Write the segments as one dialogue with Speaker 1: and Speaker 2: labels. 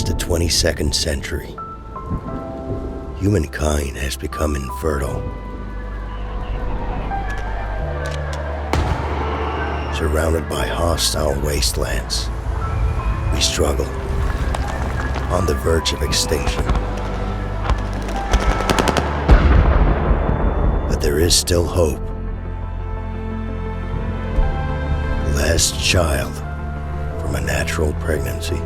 Speaker 1: It's the 22nd century. Humankind has become infertile. Surrounded by hostile wastelands, we struggle, on the verge of extinction. But there is still hope. Last child from a natural pregnancy.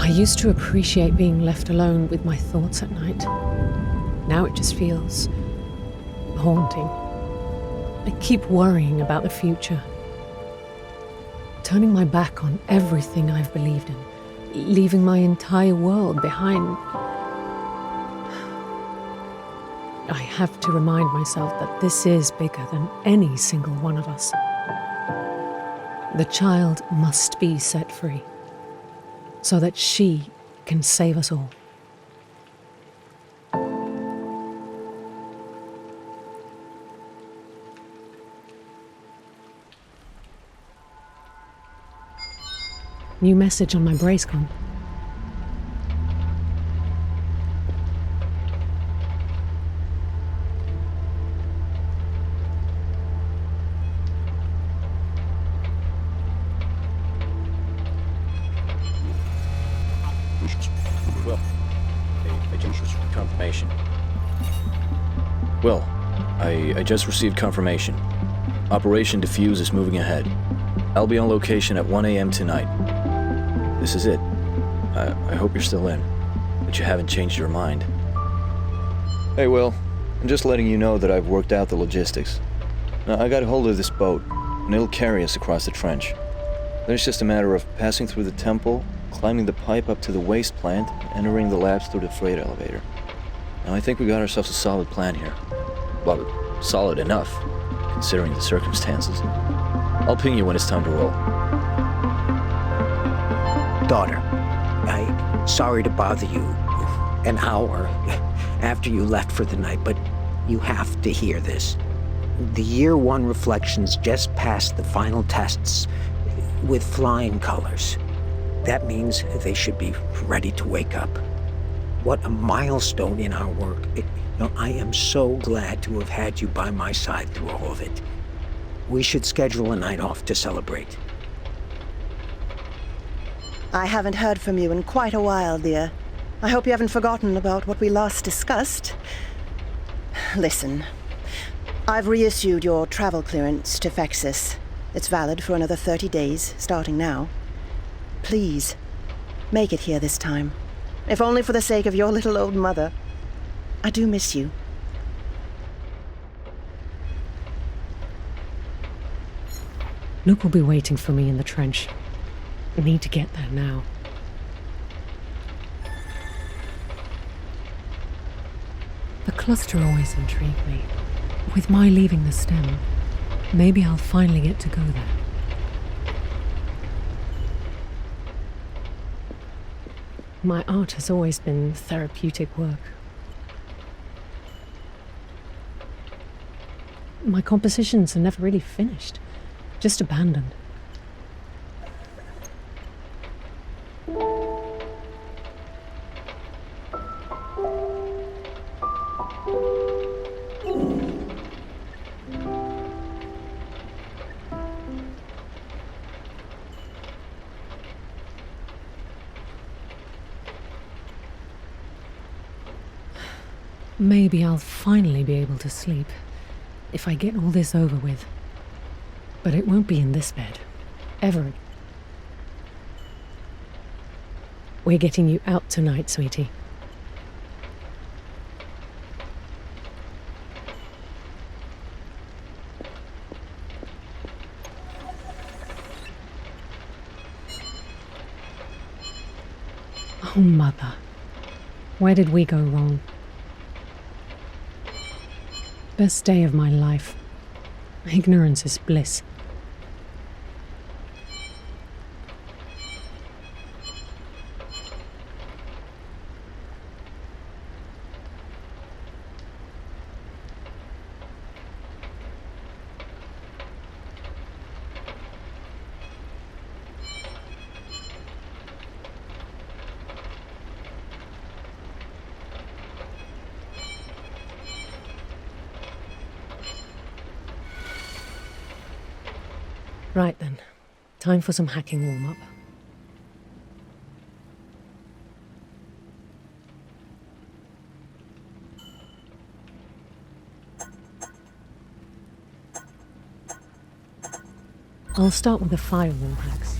Speaker 2: I used to appreciate being left alone with my thoughts at night. Now it just feels haunting. I keep worrying about the future, turning my back on everything I've believed in, leaving my entire world behind. I have to remind myself that this is bigger than any single one of us. The child must be set free, so that she can save us all. New message on my Bracecom.
Speaker 3: Will, I just received confirmation. Will, I just received confirmation. Operation Diffuse is moving ahead. I'll be on location at 1 a.m. tonight. This is it. I hope you're still in, that you haven't changed your mind. Hey, Will, I'm just letting you know that I've worked out the logistics. Now, I got hold of this boat, and it'll carry us across the trench. Then it's just a matter of passing through the temple, climbing the pipe up to the waste plant, and entering the labs through the freight elevator. Now, I think we got ourselves a solid plan here. Well, solid enough, considering the circumstances. I'll ping you when it's time to roll.
Speaker 4: Daughter, I'm sorry to bother you an hour after you left for the night, but you have to hear this. The Year 1 reflections just passed the final tests with flying colors. That means they should be ready to wake up. What a milestone in our work. I am so glad to have had you by my side through all of it. We should schedule a night off to celebrate.
Speaker 5: I haven't heard from you in quite a while, dear. I hope you haven't forgotten about what we last discussed. Listen, I've reissued your travel clearance to Fexus. It's valid for another 30 days, starting now. Please, make it here this time. If only for the sake of your little old mother. I do miss you.
Speaker 2: Luke will be waiting for me in the trench. I need to get there now. The cluster always intrigued me. With my leaving the stem, maybe I'll finally get to go there. My art has always been therapeutic work. My compositions are never really finished, just abandoned. Maybe I'll finally be able to sleep if I get all this over with. But it won't be in this bed. Ever. We're getting you out tonight, sweetie. Oh, Mother. Where did we go wrong? Best day of my life. Ignorance is bliss. Right then, time for some hacking warm-up. I'll start with the firewall hacks.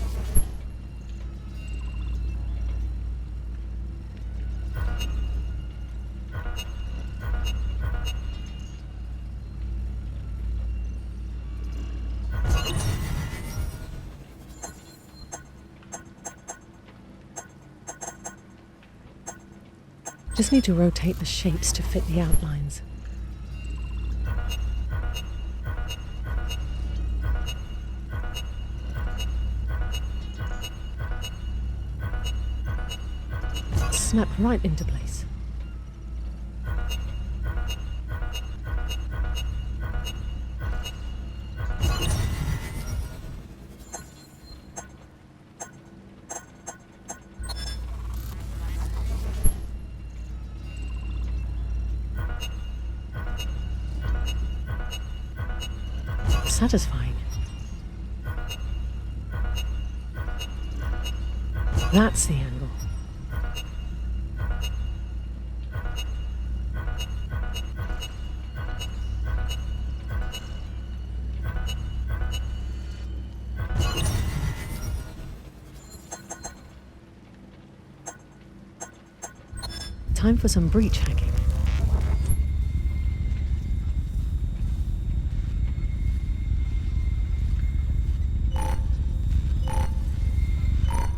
Speaker 2: Just need to rotate the shapes to fit the outlines. Snap right into place. Satisfying. That's the angle. Time for some breach hacking.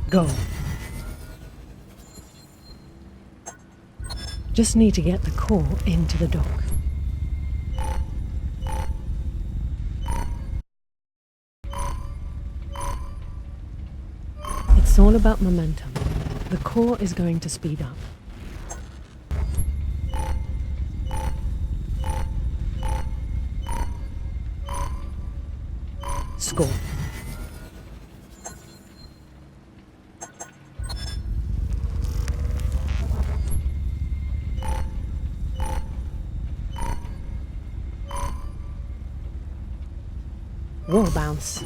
Speaker 2: Go. Just need to get the core into the dock. It's all about momentum. The core is going to speed up. Score. Wall bounce.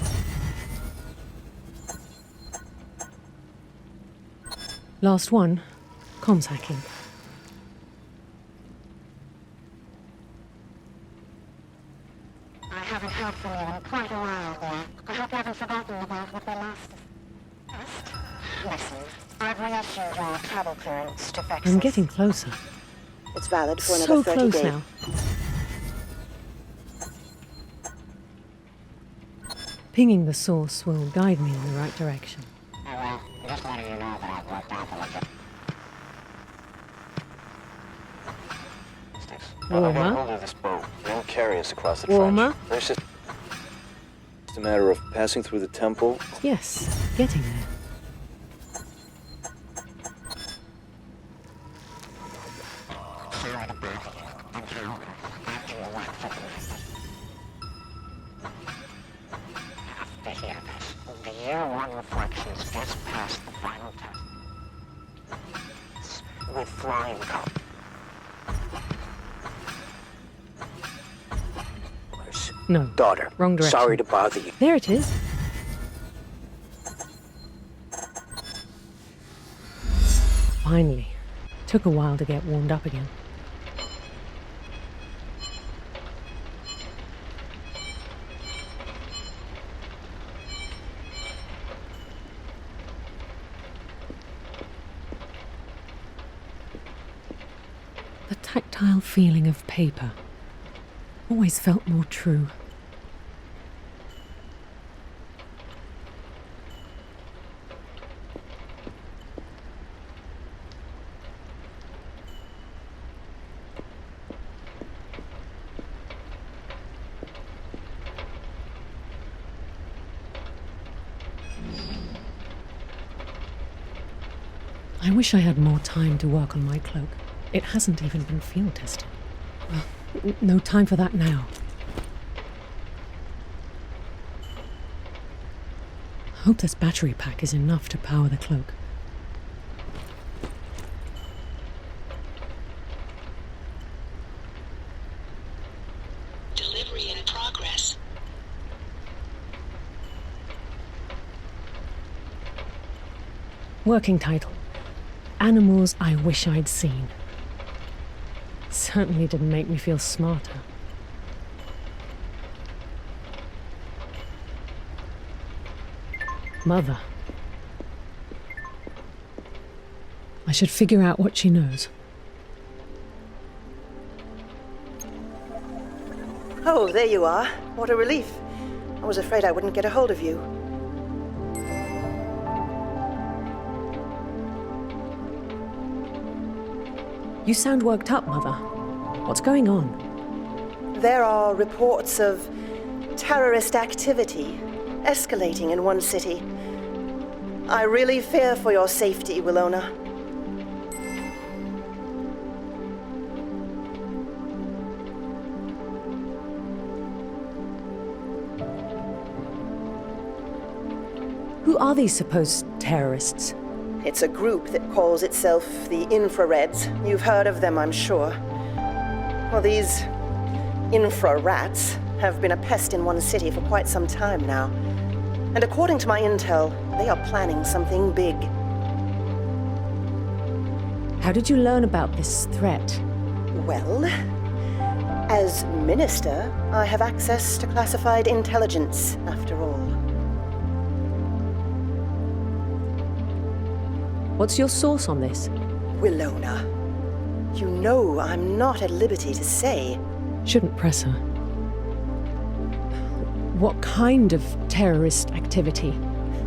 Speaker 2: Last one, comms hacking.
Speaker 6: I haven't heard from you in quite a while, Luca. I hope you haven't forgotten about what we last discussed. Listen, I've reissued your travel clearance to Fexus.
Speaker 2: I'm getting closer.
Speaker 5: It's valid for
Speaker 2: So
Speaker 5: another 30
Speaker 2: close
Speaker 5: days.
Speaker 2: now. Pinging the source will guide me in the right direction.
Speaker 6: Oh well, just letting you know that I've worked out the logistics.
Speaker 2: Warmer.
Speaker 3: I hold of this boat. They'll carry us across the
Speaker 2: Warmer.
Speaker 3: trench. It's just a matter of passing through the temple.
Speaker 2: Yes, getting there.
Speaker 6: See you later, Boo. And you, after you work for me. Have to hear this. The year one reflections just passed the final test. With flying colors.
Speaker 2: No,
Speaker 4: Daughter,
Speaker 2: wrong direction.
Speaker 4: sorry to bother you.
Speaker 2: There it is. Finally. Took a while to get warmed up again. tactile feeling of paper always felt more true. I wish I had more time to work on my cloak. It hasn't even been field tested. Well, no time for that now. Hope this battery pack is enough to power the cloak.
Speaker 7: Delivery in progress.
Speaker 2: Working title: Animals I Wish I'd Seen. Certainly didn't make me feel smarter. Mother. I should figure out what she knows.
Speaker 5: Oh, there you are. What a relief. I was afraid I wouldn't get a hold of you.
Speaker 2: You sound worked up, Mother. What's going on?
Speaker 5: There are reports of terrorist activity escalating in one city. I really fear for your safety, Wilona.
Speaker 2: Who are these supposed terrorists?
Speaker 5: It's a group that calls itself the Infrareds. You've heard of them, I'm sure. Well, these infra-rats have been a pest in one city for quite some time now. And according to my intel, they are planning something big.
Speaker 2: How did you learn about this threat?
Speaker 5: Well, as minister, I have access to classified intelligence, after all.
Speaker 2: What's your source on this?
Speaker 5: Wilona, you know I'm not at liberty to say.
Speaker 2: Shouldn't press her. What kind of terrorist activity?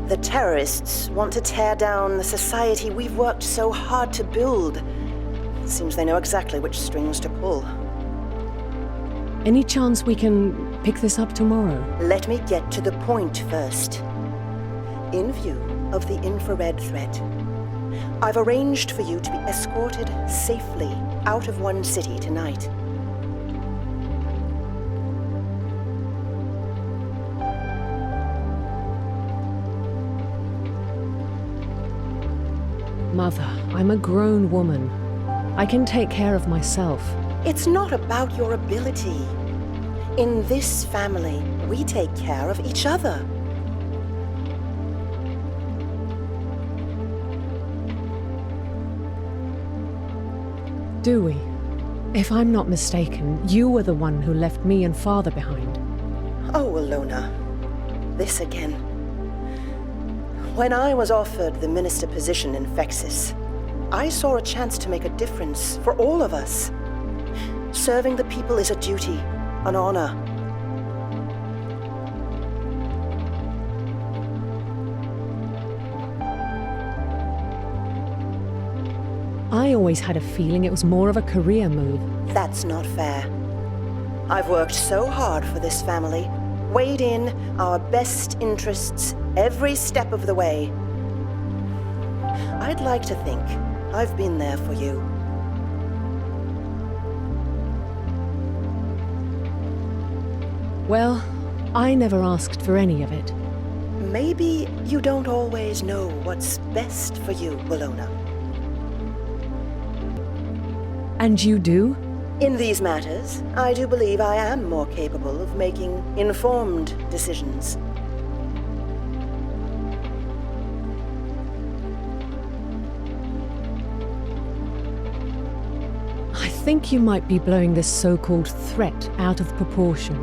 Speaker 5: The terrorists want to tear down the society we've worked so hard to build. It seems they know exactly which strings to pull.
Speaker 2: Any chance we can pick this up tomorrow?
Speaker 5: Let me get to the point first. In view of the infrared threat, I've arranged for you to be escorted safely out of one city tonight.
Speaker 2: Mother, I'm a grown woman. I can take care of myself.
Speaker 5: It's not about your ability. In this family, we take care of each other.
Speaker 2: Do we? If I'm not mistaken, you were the one who left me and Father behind.
Speaker 5: Oh, Wilona. This again. When I was offered the minister position in Fexis, I saw a chance to make a difference for all of us. Serving the people is a duty, an honor.
Speaker 2: I always had a feeling it was more of a career move.
Speaker 5: That's not fair. I've worked so hard for this family, weighed in our best interests every step of the way. I'd like to think I've been there for you.
Speaker 2: Well, I never asked for any of it.
Speaker 5: Maybe you don't always know what's best for you, Wilona.
Speaker 2: And you do?
Speaker 5: In these matters, I do believe I am more capable of making informed decisions.
Speaker 2: I think you might be blowing this so-called threat out of proportion.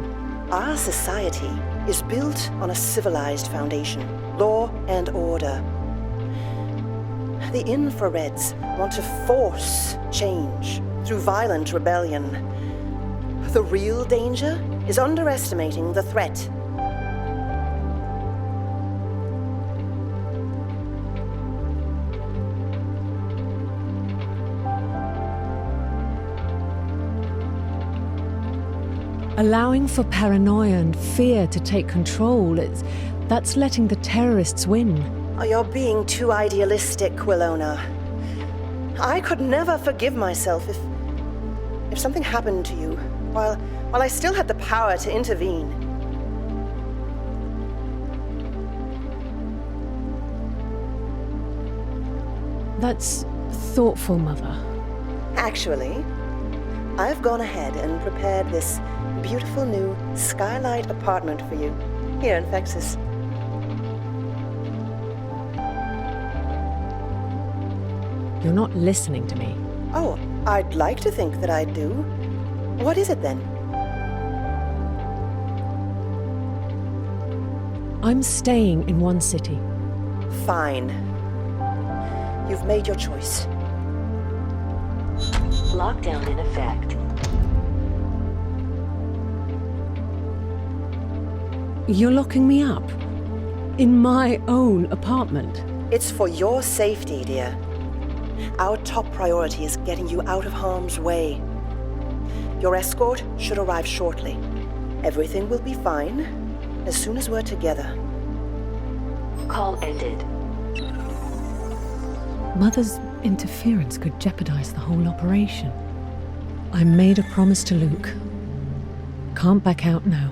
Speaker 5: Our society is built on a civilized foundation, law and order. The infrareds want to force change through violent rebellion. The real danger is underestimating the threat.
Speaker 2: Allowing for paranoia and fear to take control, that's letting the terrorists win.
Speaker 5: Oh, you're being too idealistic, Wilona. I could never forgive myself if something happened to you while I still had the power to intervene.
Speaker 2: That's thoughtful, Mother.
Speaker 5: Actually, I've gone ahead and prepared this beautiful new skylight apartment for you here in Fexus.
Speaker 2: You're not listening to me.
Speaker 5: Oh, I'd like to think that I do. What is it then?
Speaker 2: I'm staying in one city.
Speaker 5: Fine. You've made your choice.
Speaker 7: Lockdown in effect.
Speaker 2: You're locking me up? In my own apartment?
Speaker 5: It's for your safety, dear. Our top priority is getting you out of harm's way. Your escort should arrive shortly. Everything will be fine as soon as we're together.
Speaker 7: Call ended.
Speaker 2: Mother's interference could jeopardize the whole operation. I made a promise to Luke. Can't back out now.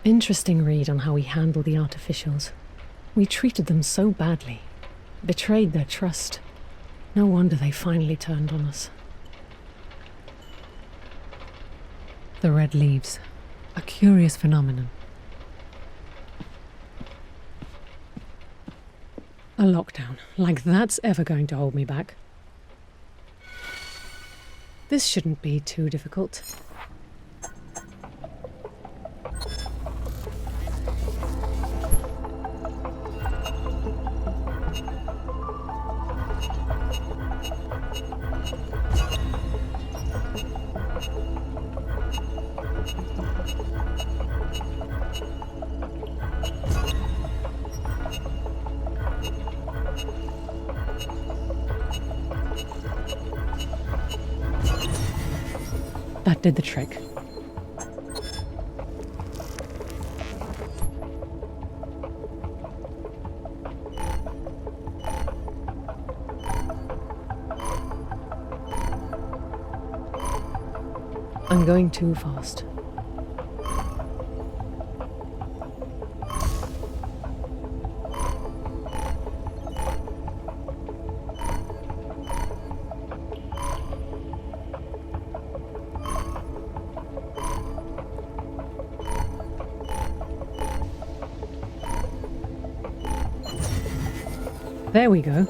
Speaker 2: Interesting read on how we handle the artificials. We treated them so badly, betrayed their trust. No wonder they finally turned on us. The red leaves, a curious phenomenon. A lockdown, like that's ever going to hold me back. This shouldn't be too difficult. That did the trick. I'm going too fast. There we go.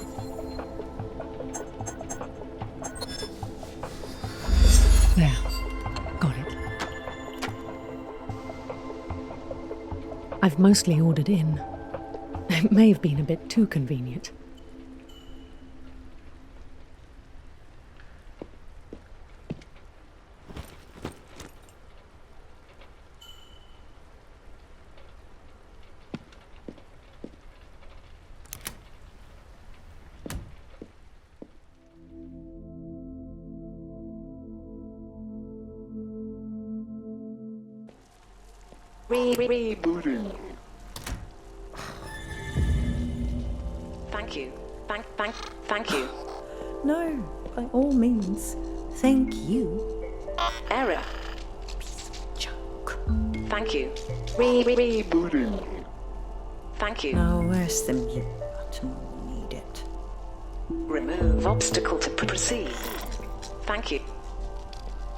Speaker 2: There. Got it. I've mostly ordered in. It may have been a bit too convenient.
Speaker 7: Rebooting. Thank you. Thank you.
Speaker 8: No, by all means. Thank you.
Speaker 7: Error.
Speaker 8: Piece of junk.
Speaker 7: Thank you. Rebooting. Thank you.
Speaker 8: Now, where's the mute button when we need it?
Speaker 7: Remove obstacle to proceed. Thank you.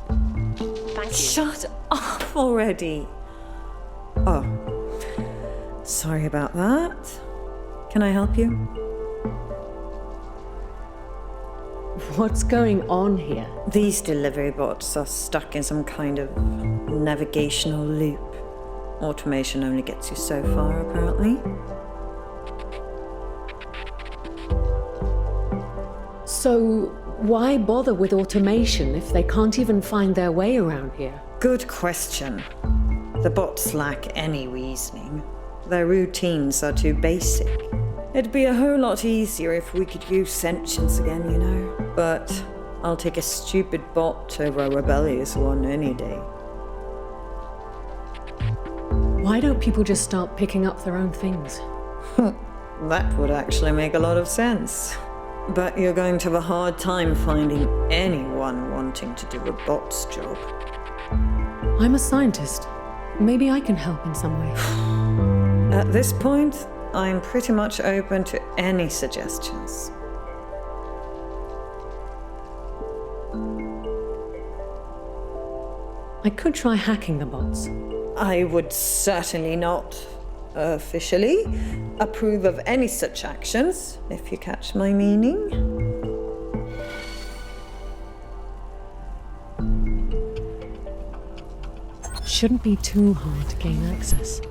Speaker 7: Thank you.
Speaker 8: Shut up already! Oh. Sorry about that. Can I help you?
Speaker 2: What's going on here?
Speaker 8: These delivery bots are stuck in some kind of navigational loop. Automation only gets you so far, apparently.
Speaker 2: So, why bother with automation if they can't even find their way around here?
Speaker 8: Good question. The bots lack any reasoning. Their routines are too basic. It'd be a whole lot easier if we could use sentience again, you know. But I'll take a stupid bot over a rebellious one any day.
Speaker 2: Why don't people just start picking up their own things?
Speaker 8: That would actually make a lot of sense. But you're going to have a hard time finding anyone wanting to do a bot's job.
Speaker 2: I'm a scientist. Maybe I can help in some way.
Speaker 8: At this point, I'm pretty much open to any suggestions.
Speaker 2: I could try hacking the bots.
Speaker 8: I would certainly not officially approve of any such actions, if you catch my meaning.
Speaker 2: Shouldn't be too hard to gain access.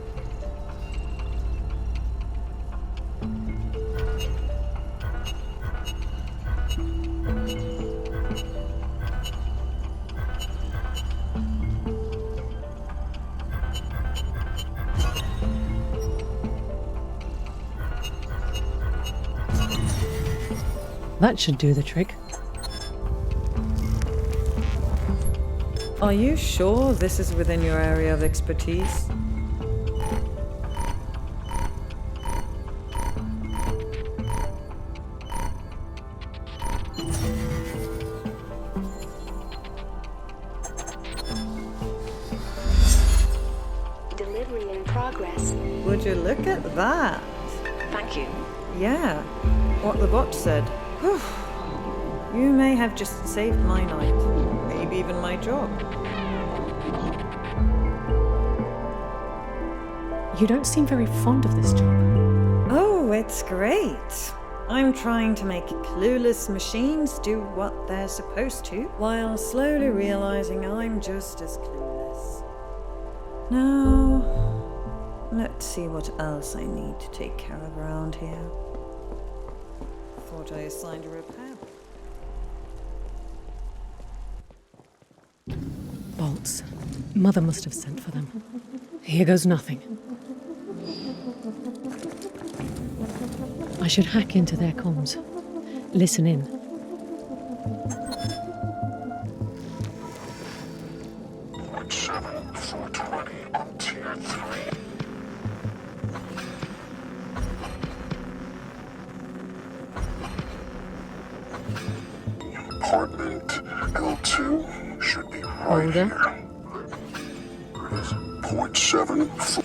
Speaker 2: That should do the trick.
Speaker 8: Are you sure this is within your area of expertise?
Speaker 7: Delivery in progress.
Speaker 8: Would you look at that?
Speaker 7: Thank you.
Speaker 8: Yeah, what the bot said. Whew. You may have just saved my night, maybe even my job.
Speaker 2: You don't seem very fond of this job.
Speaker 8: Oh, it's great. I'm trying to make clueless machines do what they're supposed to, while slowly realizing I'm just as clueless. Now, let's see what else I need to take care of around here. Thought I assigned a repair.
Speaker 2: Bolts. Mother must have sent for them. Here goes nothing. I should hack into their comms. Listen in.
Speaker 9: on tier 3. Apartment L2 should be right
Speaker 2: Older.
Speaker 9: here. It is 0.7.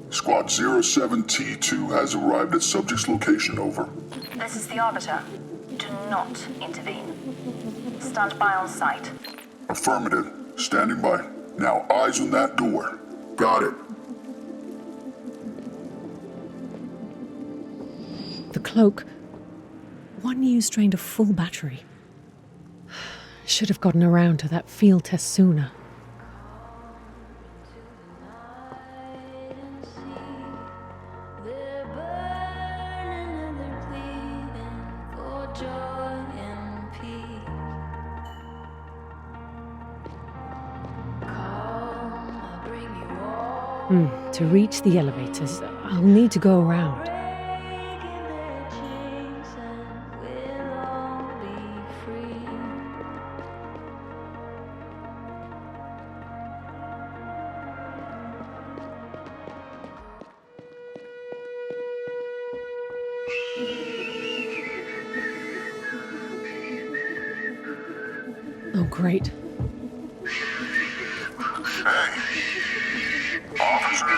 Speaker 9: Squad 07T2 has arrived at subject's location, over.
Speaker 10: This is the Arbiter. Do not intervene. Stand by on site.
Speaker 9: Affirmative. Standing by. Now eyes on that door. Got it.
Speaker 2: The cloak. One use drained a full battery. Should have gotten around to that field test sooner. To reach the elevators, I'll need to go around. Oh, great.
Speaker 9: Hey! Officer!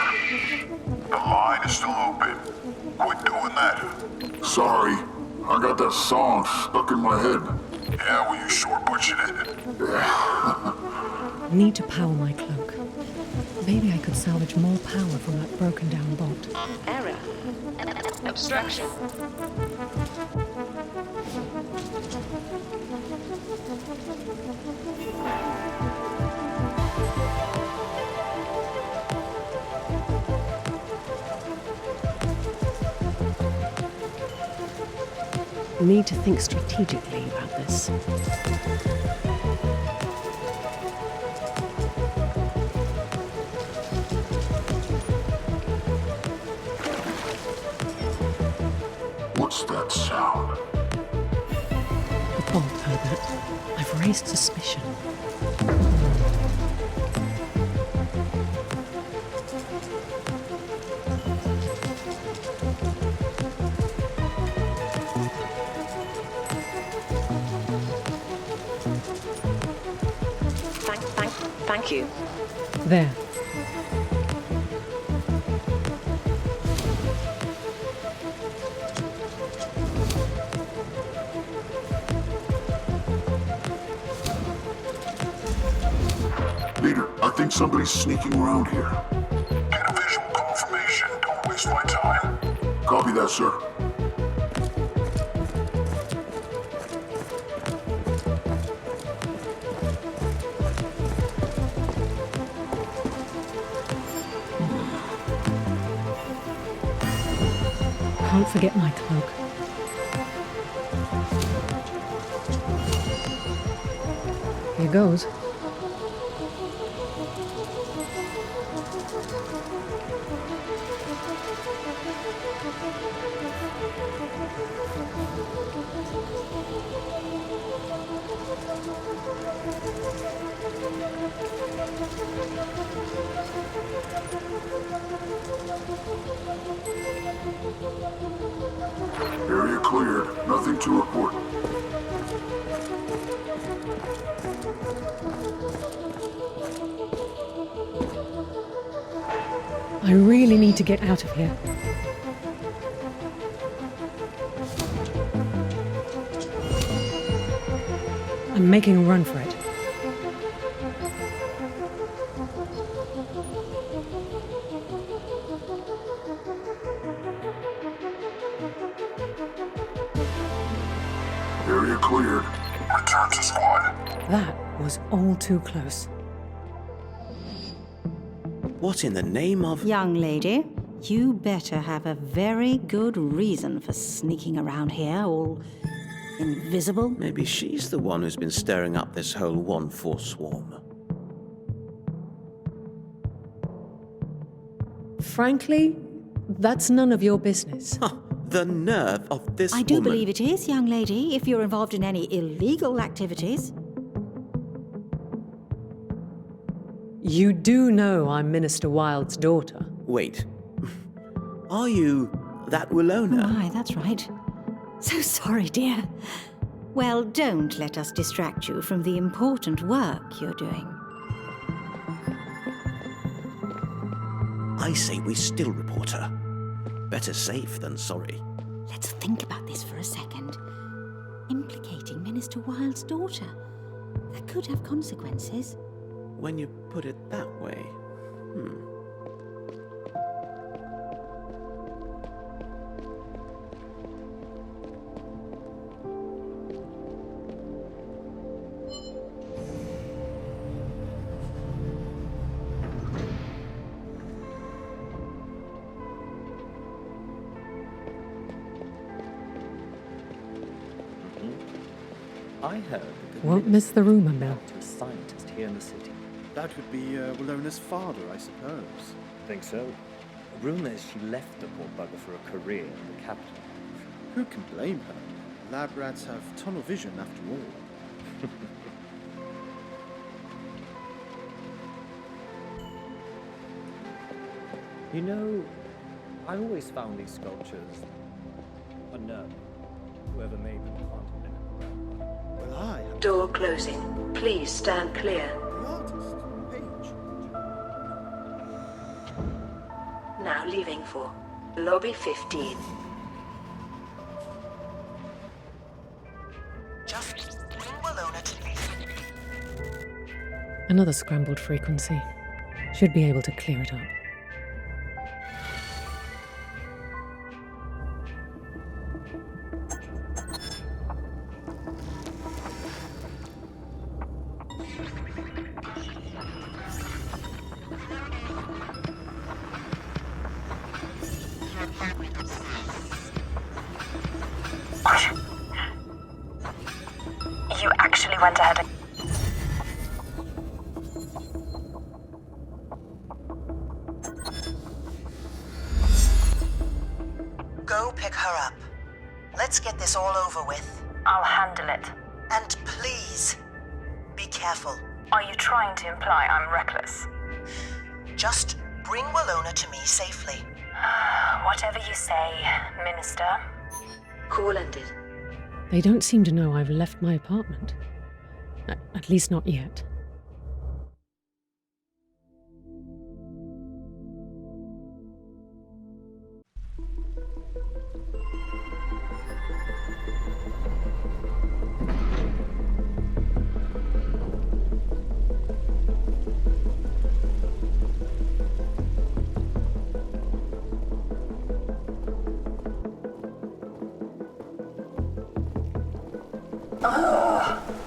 Speaker 9: The line is still open. Quit doing that. Sorry. I got that song stuck in my head. Yeah, well, you sure butchered it.
Speaker 2: Need to power my cloak. Maybe I could salvage more power from that broken down bot.
Speaker 7: Error. Obstruction.
Speaker 2: Need to think strategically about this.
Speaker 9: What's that sound?
Speaker 2: The bot heard that. I've raised suspicion.
Speaker 7: Thank you.
Speaker 2: There.
Speaker 9: Leader, I think somebody's sneaking around here. Get a visual confirmation. Don't waste my time. Copy that, sir.
Speaker 2: Can't forget my cloak. Here goes.
Speaker 9: Area cleared. Nothing to report.
Speaker 2: I really need to get out of here. I'm making a run for it.
Speaker 9: Area cleared. Return to squad.
Speaker 2: That was all too close.
Speaker 11: What in the name of...
Speaker 12: Young lady, you better have a very good reason for sneaking around here, all invisible.
Speaker 11: Maybe she's the one who's been stirring up this whole 1-4 swarm.
Speaker 2: Frankly, that's none of your business.
Speaker 11: Huh, the nerve of this
Speaker 12: I do
Speaker 11: woman.
Speaker 12: believe it is, young lady, if you're involved in any illegal activities.
Speaker 2: You do know I'm Minister Wilde's daughter.
Speaker 11: Wait. Are you that Wilona?
Speaker 12: Oh my, that's right. So sorry, dear. Well, don't let us distract you from the important work you're doing.
Speaker 11: I say we still report her. Better safe than sorry.
Speaker 12: Let's think about this for a second. Implicating Minister Wilde's daughter. That could have consequences.
Speaker 11: When you put it that way.
Speaker 13: I heard that
Speaker 2: Won't miss the rumor mill.
Speaker 13: to a scientist here in the city.
Speaker 14: That would be Wilona's father, I suppose.
Speaker 13: Think so? Rumor is she left the poor bugger for a career in the capital.
Speaker 14: Who can blame her? Lab rats have tunnel vision after all.
Speaker 13: You know, I always found these sculptures unnerving. Whoever made them can't have been in the right.
Speaker 14: Well, I...
Speaker 7: Door closing. Please stand clear.
Speaker 14: artist, Paige.
Speaker 15: Now leaving for Lobby 15.
Speaker 16: Just bring Wilona to me.
Speaker 2: Another scrambled frequency. Should be able to clear it up.
Speaker 10: You actually went ahead and...
Speaker 16: Go pick her up. Let's get this all over with.
Speaker 10: I'll handle it.
Speaker 16: And please, be careful.
Speaker 10: Are you trying to imply I'm reckless?
Speaker 16: Just bring Wilona to me safely.
Speaker 10: Whatever you say, Minister.
Speaker 15: Call ended.
Speaker 2: They don't seem to know I've left my apartment. At least not yet.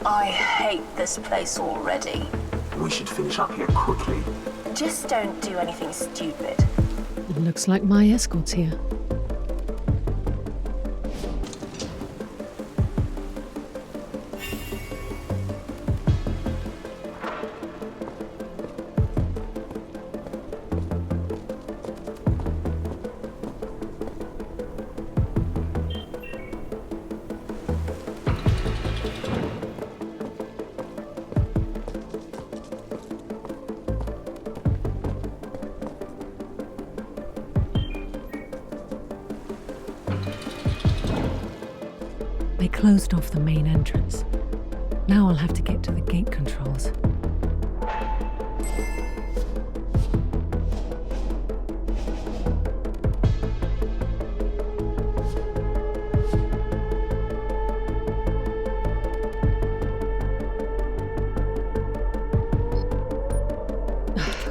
Speaker 10: I hate this place already.
Speaker 17: We should finish up here quickly.
Speaker 10: Just don't do anything stupid.
Speaker 2: It looks like my escort's here. They closed off the main entrance. Now I'll have to get to the gate controls.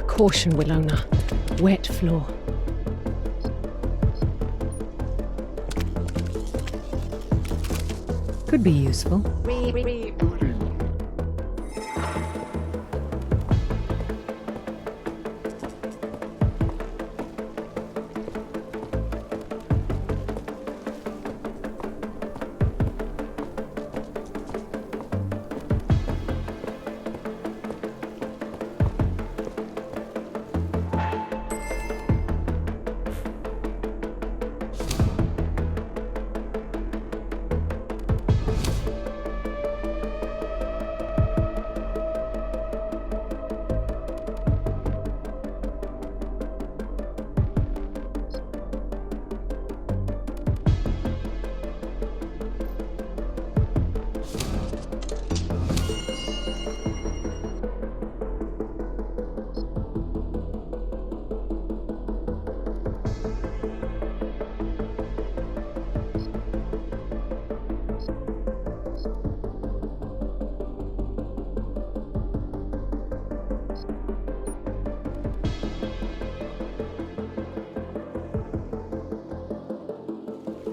Speaker 2: Caution, Wilona. Wet floor. Could be useful.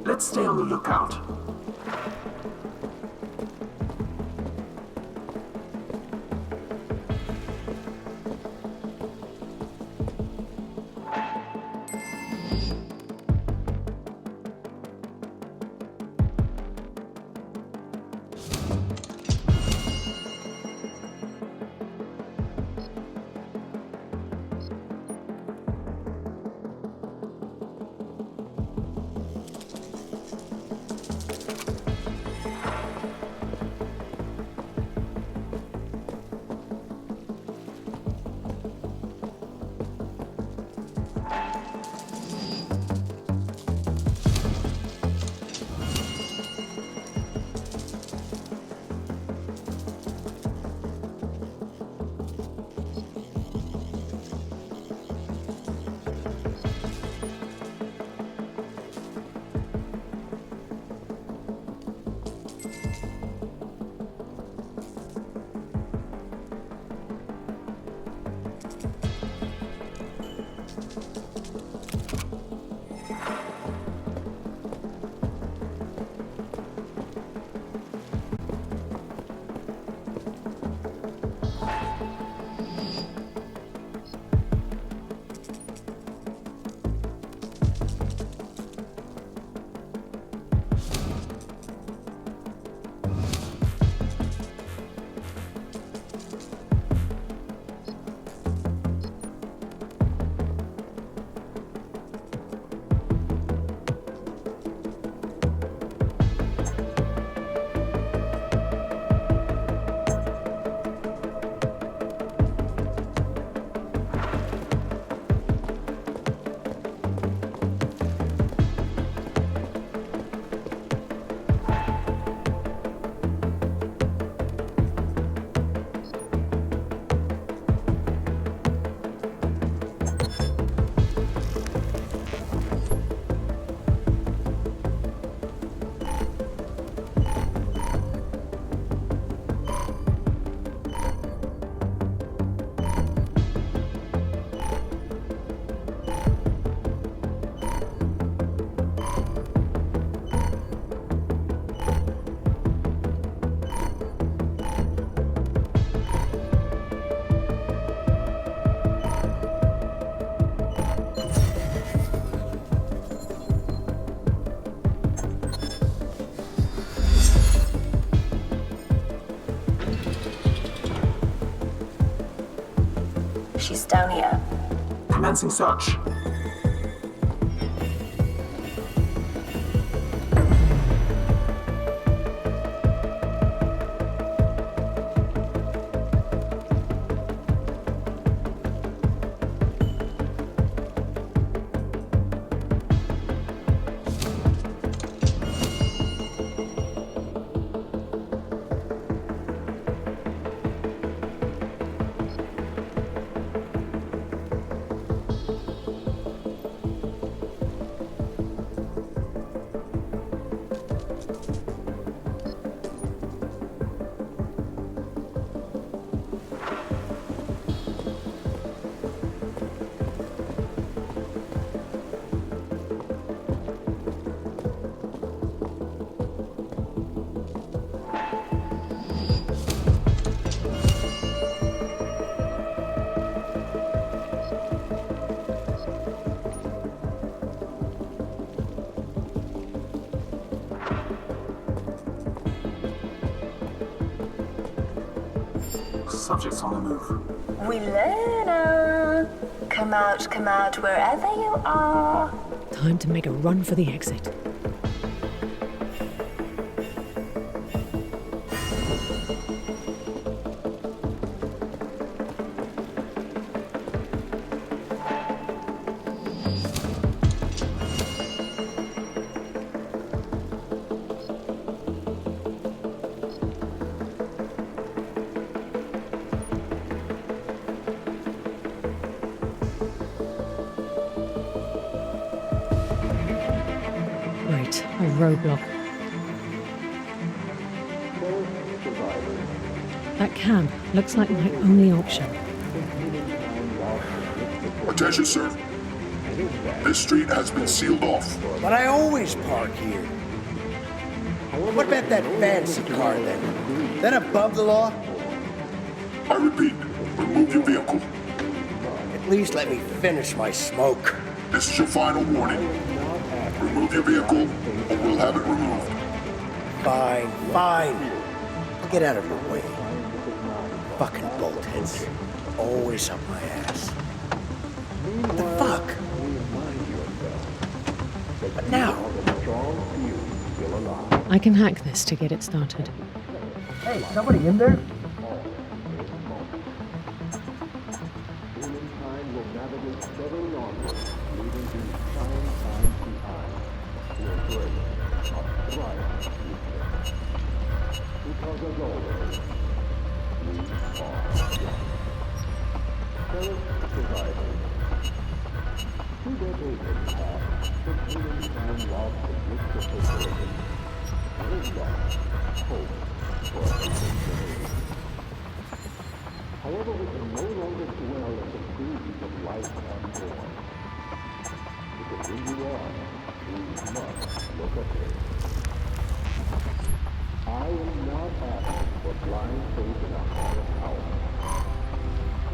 Speaker 17: Let's stay on the lookout.
Speaker 10: She's down here.
Speaker 17: Commencing search. Subjects on the move.
Speaker 10: Wilona! Come out, wherever you are.
Speaker 2: Time to make a run for the exit. Right, a roadblock. That cab looks like my only option.
Speaker 9: Attention, sir. This street has been sealed off.
Speaker 1: But I always park here. What about that fancy car then? That above the law?
Speaker 9: I repeat, remove your vehicle.
Speaker 1: At least let me finish my smoke.
Speaker 9: This is your final warning. Remove your vehicle, or we'll have it removed.
Speaker 1: Fine, fine. I'll get out of your way. Fucking boltheads. Always up my ass. What the fuck? But now?
Speaker 2: I can hack this to get it started.
Speaker 18: Hey, somebody in there?
Speaker 9: However, we can no longer dwell in the beauties of life unborn. To continue on, we must look ahead. I am not asking for blind faith in a higher power.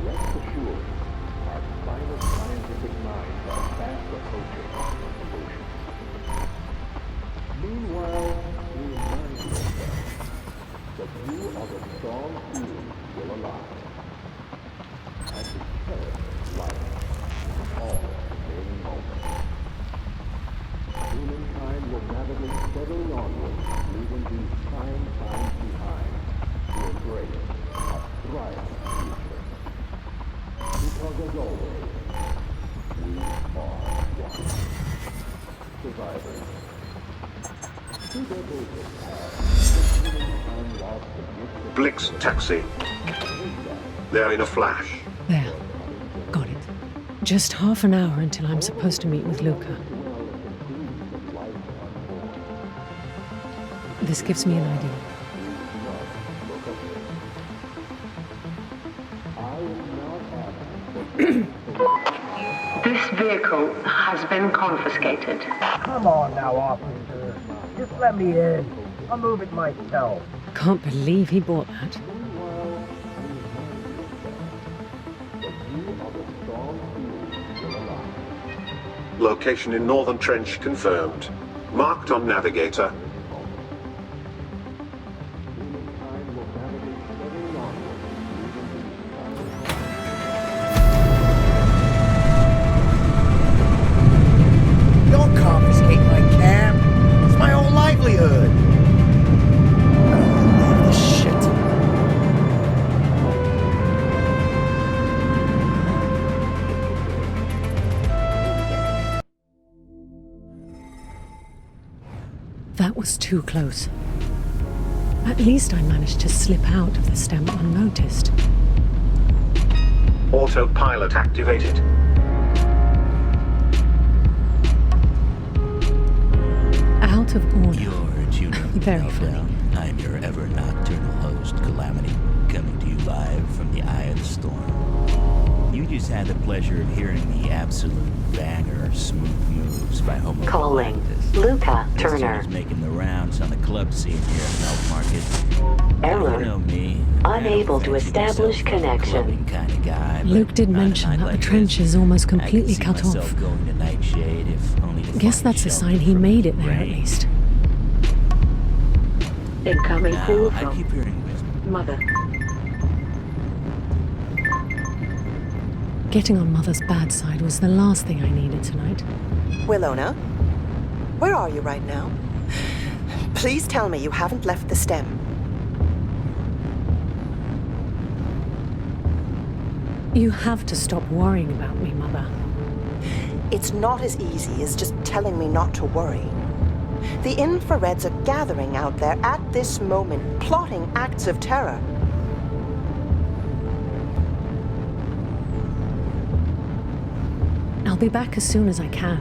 Speaker 9: Rest assured, our final scientific minds are fast approaching solution. Meanwhile, we remind yourself that you are the strong being still alive. And to cherish life in all remaining moments. Humankind will navigate steadily onward, leaving these trying times behind to embrace a thriving future. Because as always, we are one. Survivors. Through their basic path, humankind lost the gift of
Speaker 19: Blix taxi. They're in a flash.
Speaker 2: There. Got it. Just half an hour until I'm supposed to meet with Luca. This gives me an idea.
Speaker 20: This vehicle has been confiscated.
Speaker 18: Come on now, officer. Just let me in. I'll move it myself.
Speaker 2: Can't believe he bought that.
Speaker 19: Location in Northern Trench confirmed. Marked on navigator.
Speaker 2: was too close. At least I managed to slip out of the stem unnoticed.
Speaker 19: Autopilot activated.
Speaker 2: Out of order.
Speaker 21: You're tuning
Speaker 2: Very funny.
Speaker 21: I'm your ever nocturnal host, Calamity, coming to you live from the eye of the storm. You just had the pleasure of hearing the absolute banger smooth moves by Homo
Speaker 15: Calling
Speaker 21: Galactus.
Speaker 15: Luca
Speaker 21: This
Speaker 15: Turner.
Speaker 21: tune is making the rounds on the club scene here at Melt Market.
Speaker 15: Error.
Speaker 21: You know me.
Speaker 15: Unable to establish connection.
Speaker 21: Kind of guy,
Speaker 2: Luke did mention that the trench is almost completely cut off.
Speaker 21: going to Nightshade if only to
Speaker 2: Guess
Speaker 21: find
Speaker 2: that's a
Speaker 21: shelter
Speaker 2: sign he
Speaker 21: from
Speaker 2: made
Speaker 21: the
Speaker 2: it there at
Speaker 21: rain.
Speaker 2: least.
Speaker 15: Incoming
Speaker 21: Now,
Speaker 15: call
Speaker 21: I
Speaker 15: from
Speaker 21: keep hearing whispers.
Speaker 15: Mother.
Speaker 2: Getting on Mother's bad side was the last thing I needed tonight.
Speaker 5: Wilona, where are you right now? Please tell me you haven't left the stem.
Speaker 2: You have to stop worrying about me, Mother.
Speaker 5: It's not as easy as just telling me not to worry. The infrareds are gathering out there at this moment, plotting acts of terror.
Speaker 2: I'll be back as soon as I can.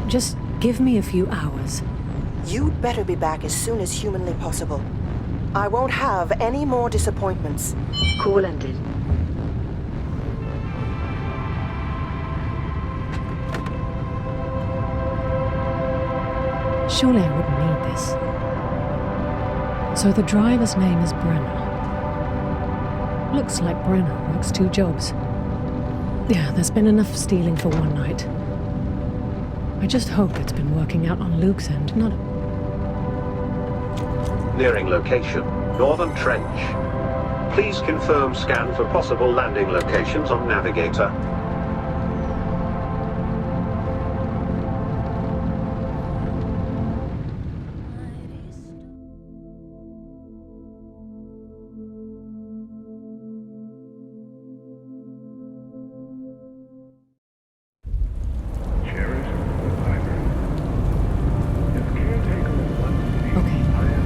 Speaker 2: Just give me a few hours.
Speaker 5: You'd better be back as soon as humanly possible. I won't have any more disappointments.
Speaker 15: Call ended.
Speaker 2: Surely I wouldn't need this. So the driver's name is Brenner. Looks like Brenner works 2 jobs. Yeah, there's been enough stealing for one night. I just hope it's been working out on Luke's end, not...
Speaker 19: Nearing location, Northern Trench. Please confirm scan for possible landing locations on Navigator.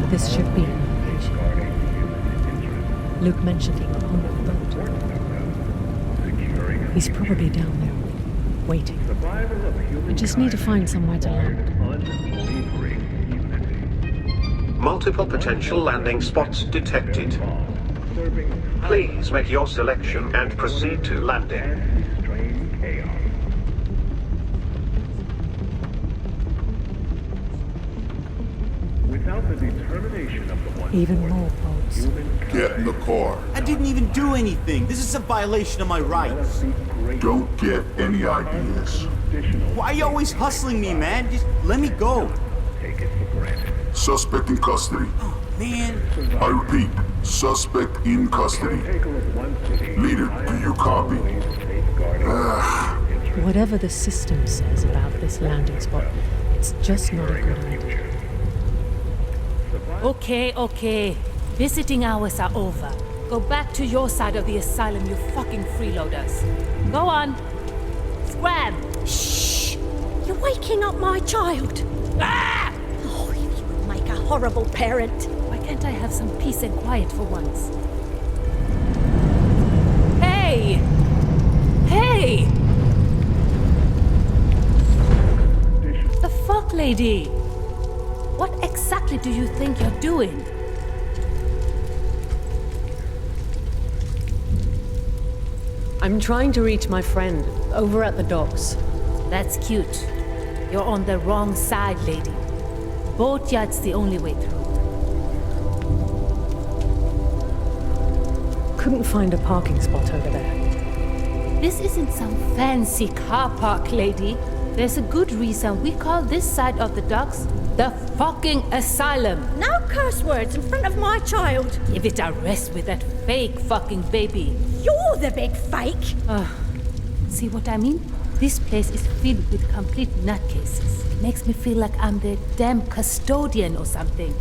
Speaker 2: This should be an location. Luke mentioned he got home on the boat. He's probably down there, waiting. I just need to find somewhere to land.
Speaker 19: Multiple potential landing spots detected. Please make your selection and proceed to landing.
Speaker 9: Without the determination of the one
Speaker 2: Even more boats.
Speaker 17: Get in the car.
Speaker 22: I didn't even do anything. This is a violation of my rights.
Speaker 17: Don't get any ideas.
Speaker 22: Why are you always hustling me, man? Just let me go.
Speaker 9: Take it for granted.
Speaker 17: Suspect in custody.
Speaker 22: Man.
Speaker 17: I repeat, suspect in custody. Leader, do you copy?
Speaker 2: Whatever the system says about this landing spot, it's just not a good idea.
Speaker 23: Okay. Visiting hours are over. Go back to your side of the asylum, you fucking freeloaders. Go on. Scram!
Speaker 24: Shh! You're waking up my child.
Speaker 23: Ah!
Speaker 24: Oh, you would make a horrible parent.
Speaker 23: Why can't I have some peace and quiet for once? Hey! The fuck, lady? What exactly do you think you're doing?
Speaker 2: I'm trying to reach my friend over at the docks.
Speaker 23: That's cute. You're on the wrong side, lady. Boatyard's the only way through.
Speaker 2: Couldn't find a parking spot over there.
Speaker 23: This isn't some fancy car park, lady. There's a good reason we call this side of the docks the fucking asylum.
Speaker 24: No curse words in front of my child.
Speaker 23: Give it a rest with that fake fucking baby.
Speaker 24: You're the big fake.
Speaker 23: See what I mean? This place is filled with complete nutcases. Makes me feel like I'm the damn custodian or something.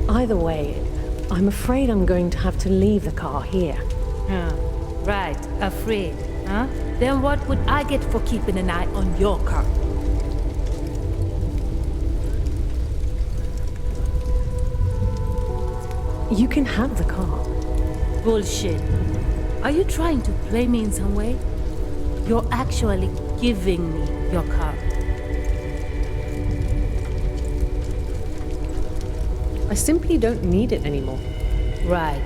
Speaker 2: Either way, I'm afraid I'm going to have to leave the car here.
Speaker 23: Right, afraid. Huh? Then what would I get for keeping an eye on your car?
Speaker 2: You can have the car.
Speaker 23: Bullshit. Are you trying to play me in some way? You're actually giving me your car.
Speaker 2: I simply don't need it anymore.
Speaker 23: Right.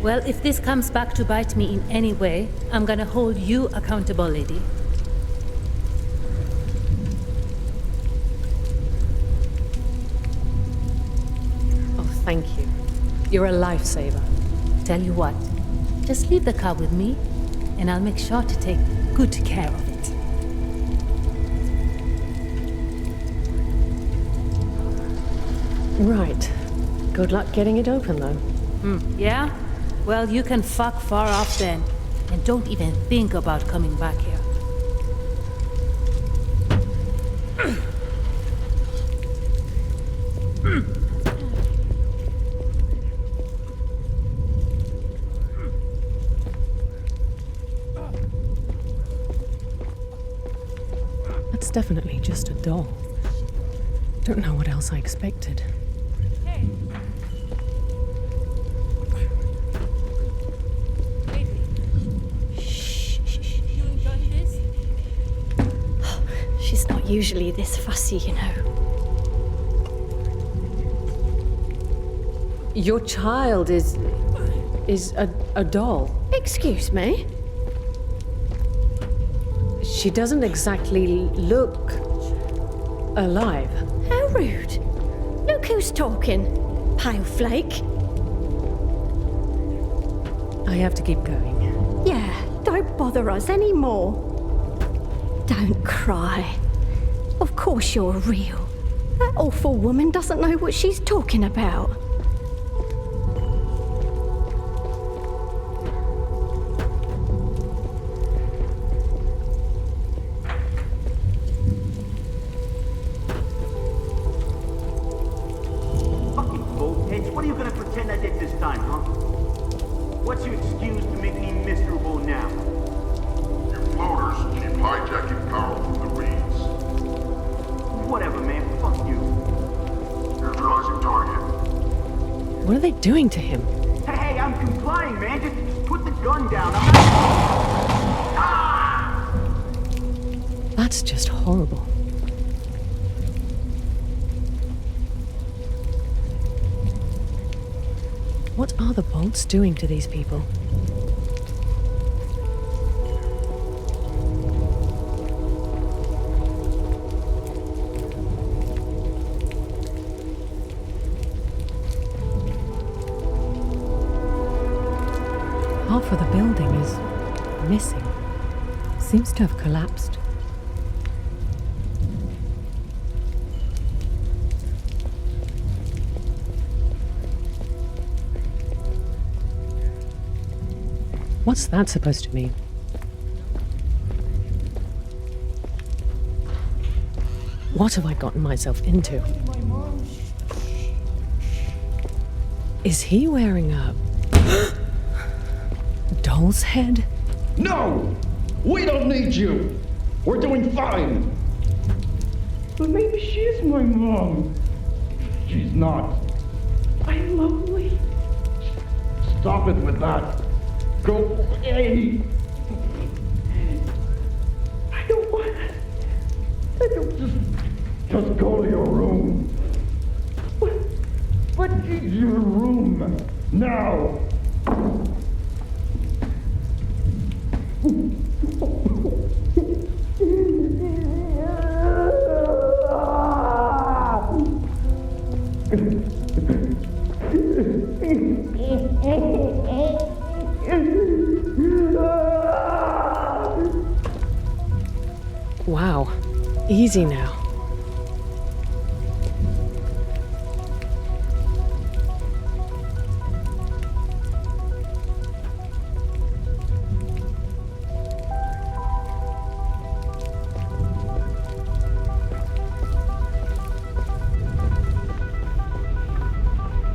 Speaker 23: Well, if this comes back to bite me in any way, I'm gonna hold you accountable, lady.
Speaker 2: Oh, thank you. You're a lifesaver.
Speaker 23: Tell you what, just leave the car with me, and I'll make sure to take good care of it.
Speaker 2: Right. Good luck getting it open, though.
Speaker 23: Yeah? Well, you can fuck far off then, and don't even think about coming back here.
Speaker 2: That's definitely just a doll. Don't know what else I expected.
Speaker 24: She's not usually this fussy, you know.
Speaker 2: Your child is a doll.
Speaker 24: Excuse me?
Speaker 2: She doesn't exactly look alive.
Speaker 24: How rude. Look who's talking, pale flake.
Speaker 2: I have to keep going.
Speaker 24: Yeah, don't bother us anymore. Don't cry. Of course you're real. That awful woman doesn't know what she's talking about.
Speaker 22: Fucking boltheads, what are you gonna pretend I did this time, huh? What's your excuse to make me miserable now?
Speaker 17: You floaters keep hijacking power from the reeds.
Speaker 22: Whatever, man. Fuck you.
Speaker 17: Neutralizing target.
Speaker 2: What are they doing to him?
Speaker 22: Hey, I'm complying, man. Just put the gun down. I'm not...
Speaker 2: That's just horrible. What are the bolts doing to these people? Half of the building is missing. Seems to have collapsed. What's that supposed to mean? What have I gotten myself into? Is he wearing a doll's head?
Speaker 3: No! We don't need you! We're doing fine! But maybe she's my mom. She's not. I'm lonely. Stop it with that. Go away! I don't want... I don't just go to your room. What is your room? Now!
Speaker 2: Wow. Easy now.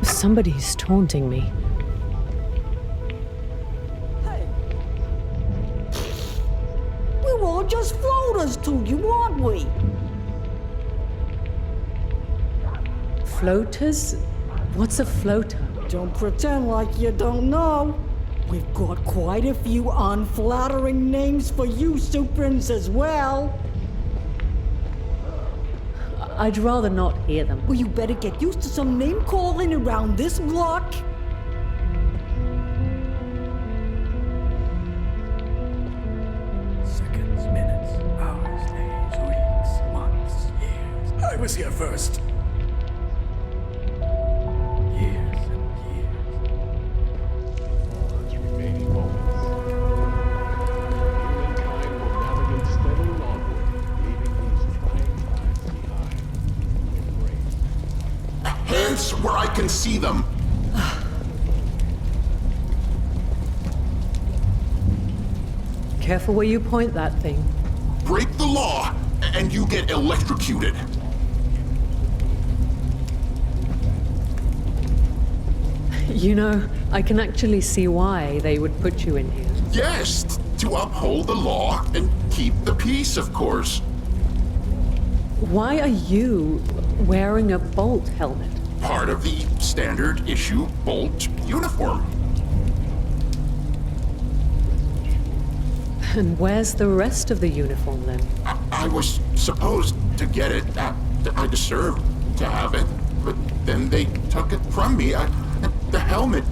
Speaker 2: Somebody's taunting me.
Speaker 4: floaters to you, aren't we?
Speaker 2: Floaters? What's a floater?
Speaker 4: Don't pretend like you don't know. We've got quite a few unflattering names for you, Suprins, as well.
Speaker 2: I'd rather not hear them.
Speaker 4: Well, you better get used to some name calling around this block.
Speaker 6: Seconds, minutes, hours, days, weeks, months, years. I was here first. Years and years. Large remaining moments. Humankind will navigate steadily onward, leaving these trying times behind. Embrace.
Speaker 17: Hands where I can see them.
Speaker 2: Careful where you point that thing.
Speaker 17: Break the law, and you get electrocuted.
Speaker 2: You know, I can actually see why they would put you in here.
Speaker 17: Yes, to uphold the law and keep the peace, of course.
Speaker 2: Why are you wearing a bolt helmet?
Speaker 17: Part of the standard issue Bolt uniform.
Speaker 2: And where's the rest of the uniform then?
Speaker 17: I was supposed to get it. I deserved to have it, but then they took it from me. The helmet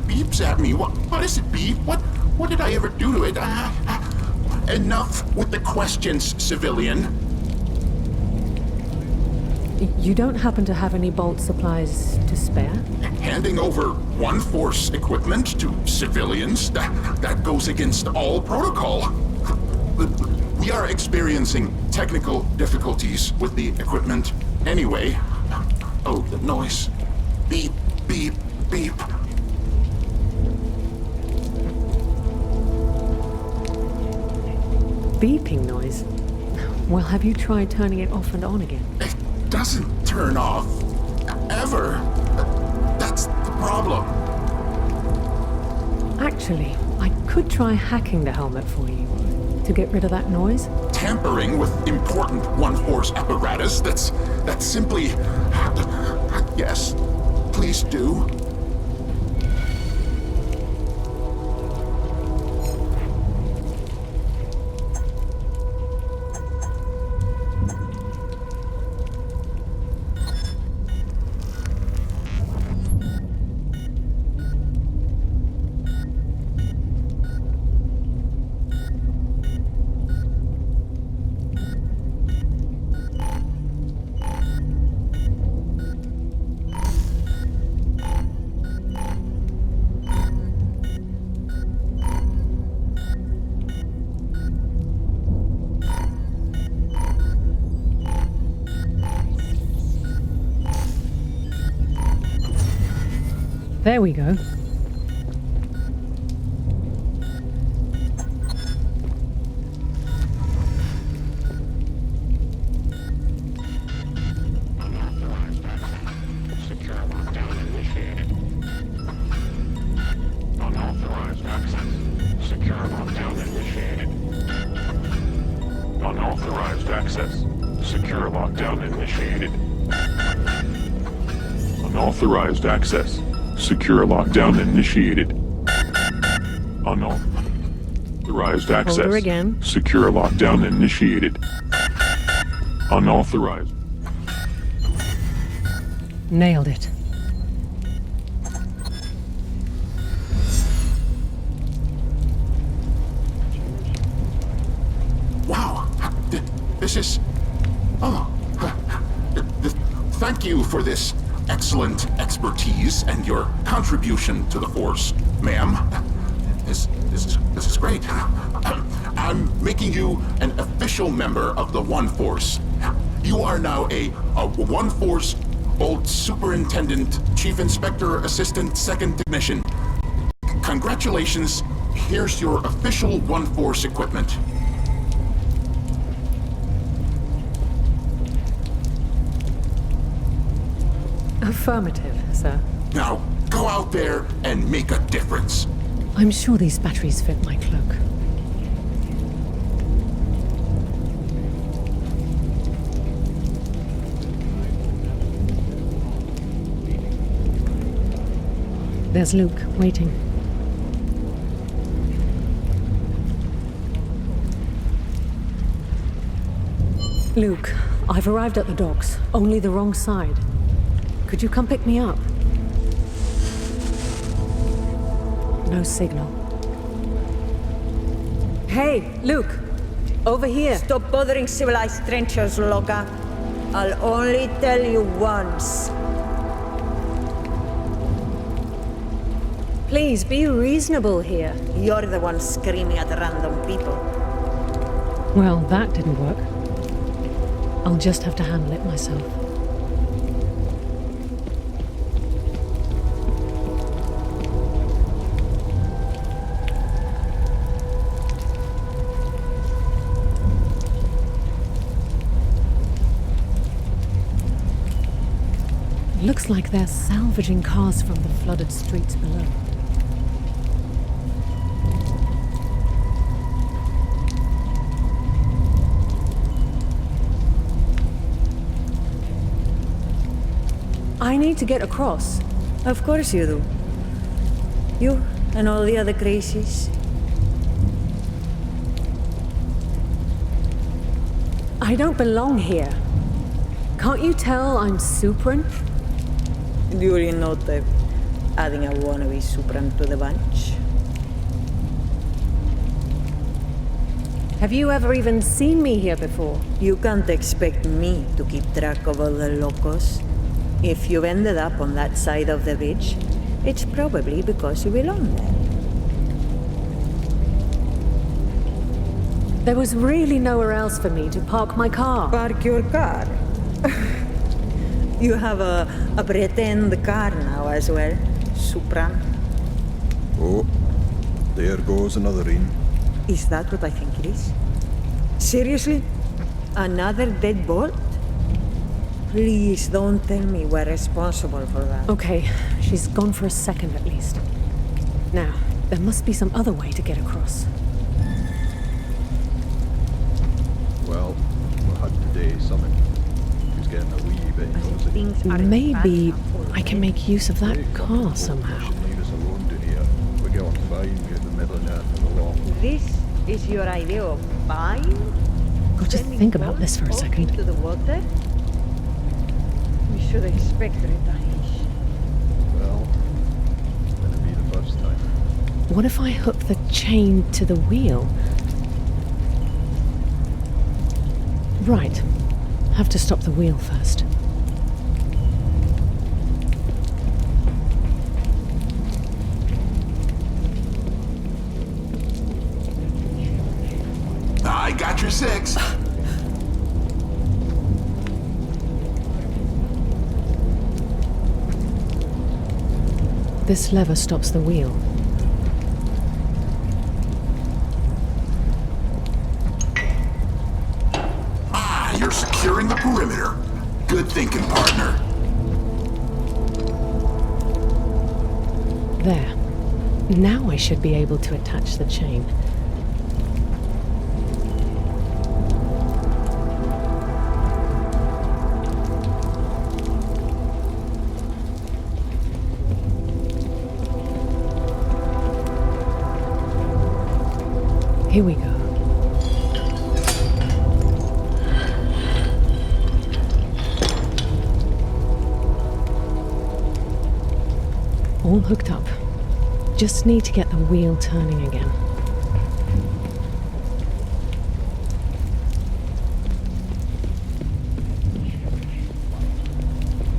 Speaker 17: beeps at me. What does it beep? What did I ever do to it? Enough with the questions, civilian.
Speaker 2: You don't happen to have any bolt supplies to spare?
Speaker 17: Handing over one force equipment to civilians, that goes against all protocol. We are experiencing technical difficulties with the equipment anyway. Oh, the noise. Beep, beep, beep.
Speaker 2: Beeping noise? Well, have you tried turning it off and on again?
Speaker 17: It doesn't turn off. Ever. That's the problem.
Speaker 2: Actually, I could try hacking the helmet for you to get rid of that noise.
Speaker 17: Tampering with important one-force apparatus, that's simply... Yes, please do.
Speaker 2: There we go.
Speaker 17: Unauthorized access. Secure lockdown initiated. Unauthorized access. Secure lockdown initiated. Unauthorized access. Secure lockdown initiated. Unauthorized access.
Speaker 2: Hold her again.
Speaker 17: Secure lockdown initiated. Unauthorized.
Speaker 2: Nailed it.
Speaker 17: Wow. This is... Oh. Thank you for this excellent expertise and your contribution to the Force, ma'am. This is great. I'm making you an official member of the One Force. You are now a One Force Bolt Superintendent, Chief Inspector, Assistant, Second Technician. Congratulations. Here's your official One Force equipment.
Speaker 2: Affirmative, sir.
Speaker 17: Now, go out there and make a difference.
Speaker 2: I'm sure these batteries fit my cloak. There's Luke, waiting. Luke, I've arrived at the docks. Only the wrong side. Could you come pick me up? No signal. Hey, Luke! Over here!
Speaker 8: Stop bothering civilized strangers, Luca. I'll only tell you once.
Speaker 2: Please, be reasonable here.
Speaker 8: You're the one screaming at random people.
Speaker 2: Well, that didn't work. I'll just have to handle it myself. Looks like they're salvaging cars from the flooded streets below. I need to get across.
Speaker 8: Of course you do. You and all the other crazies.
Speaker 2: I don't belong here. Can't you tell I'm Supran?
Speaker 8: Duly noted. Adding a wannabe Supran to the bunch.
Speaker 2: Have you ever even seen me here before?
Speaker 8: You can't expect me to keep track of all the locos. If you've ended up on that side of the bridge, it's probably because you belong there.
Speaker 2: There was really nowhere else for me to park my car.
Speaker 8: Park your car? You have a pretend car now as well, Supran.
Speaker 9: Oh, there goes another in.
Speaker 8: Is that what I think it is? Seriously? Another dead bolt? Please don't tell me we're responsible for that.
Speaker 2: Okay, she's gone for a second at least. Now, there must be some other way to get across.
Speaker 9: Well, we had today something. He's getting a wee bit nosy.
Speaker 2: Maybe I can make use of that car somehow.
Speaker 9: Leave us alone down here. We get on fine, we're in the middle of Earth and the law.
Speaker 8: This is your idea of fine?
Speaker 2: Got to think about this for a second.
Speaker 8: Into the water? We should expect retaliation.
Speaker 9: Well, it'll be the first time.
Speaker 2: What if I hook the chain to the wheel? Right. Have to stop the wheel first.
Speaker 17: I got your 6.
Speaker 2: This lever stops the wheel.
Speaker 17: You're securing the perimeter. Good thinking, partner.
Speaker 2: There. Now I should be able to attach the chain. Here we go. All hooked up. Just need to get the wheel turning again.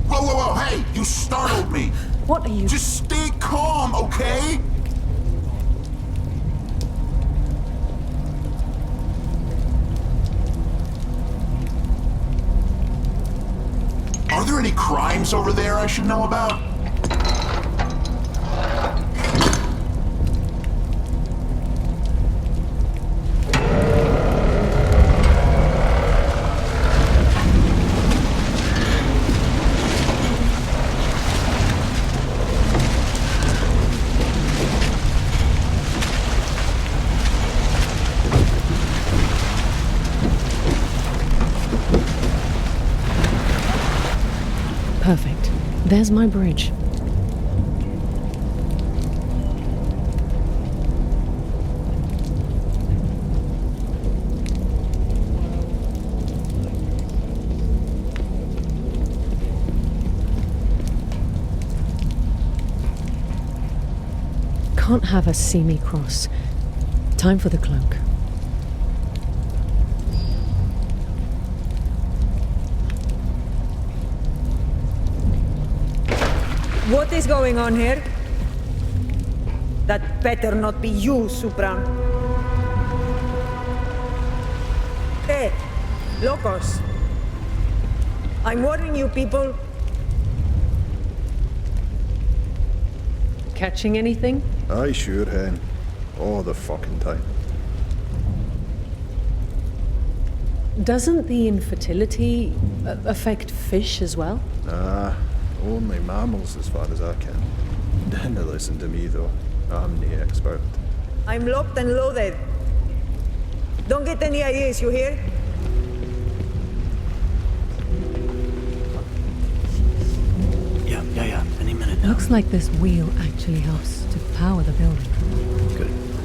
Speaker 17: Whoa, whoa, whoa, hey! You startled me!
Speaker 2: What are you...
Speaker 17: Just stay calm, okay? Are there any crimes over there I should know about?
Speaker 2: Perfect. There's my bridge. can't have us see me cross. Time for the cloak.
Speaker 8: What is going on here? That better not be you, Supra. Hey, locos. I'm warning you people.
Speaker 2: Catching anything?
Speaker 7: Aye, sure, hen. All the fucking time.
Speaker 2: Doesn't the infertility affect fish as well?
Speaker 7: Nah, only mammals as far as I can. Don't listen to me though. I'm the expert.
Speaker 8: I'm locked and loaded. Don't get any ideas, you hear?
Speaker 1: Yeah. Any minute now.
Speaker 2: Looks like this wheel actually helps to power the building.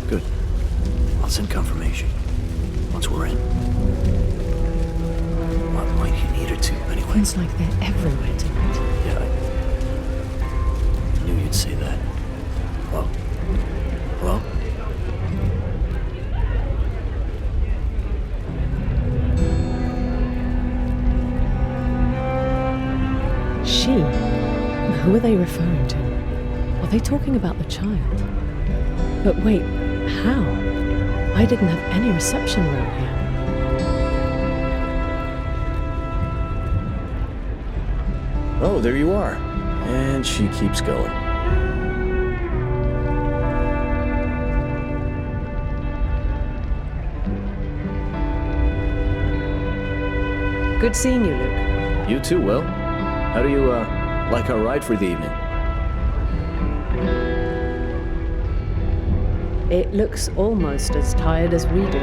Speaker 1: Good. I'll send confirmation once we're in. What might you need her to, anyway?
Speaker 2: Feels like they're everywhere tonight.
Speaker 1: Yeah, I knew you'd say that. Hello?
Speaker 2: She? Who are they referring to? Are they talking about the child? But wait, how? I didn't have any reception around here.
Speaker 1: Oh, there you are. And she keeps going.
Speaker 2: Good seeing you, Luke.
Speaker 1: You too, Will. How do you, like our ride for the evening?
Speaker 2: It looks almost as tired as we do.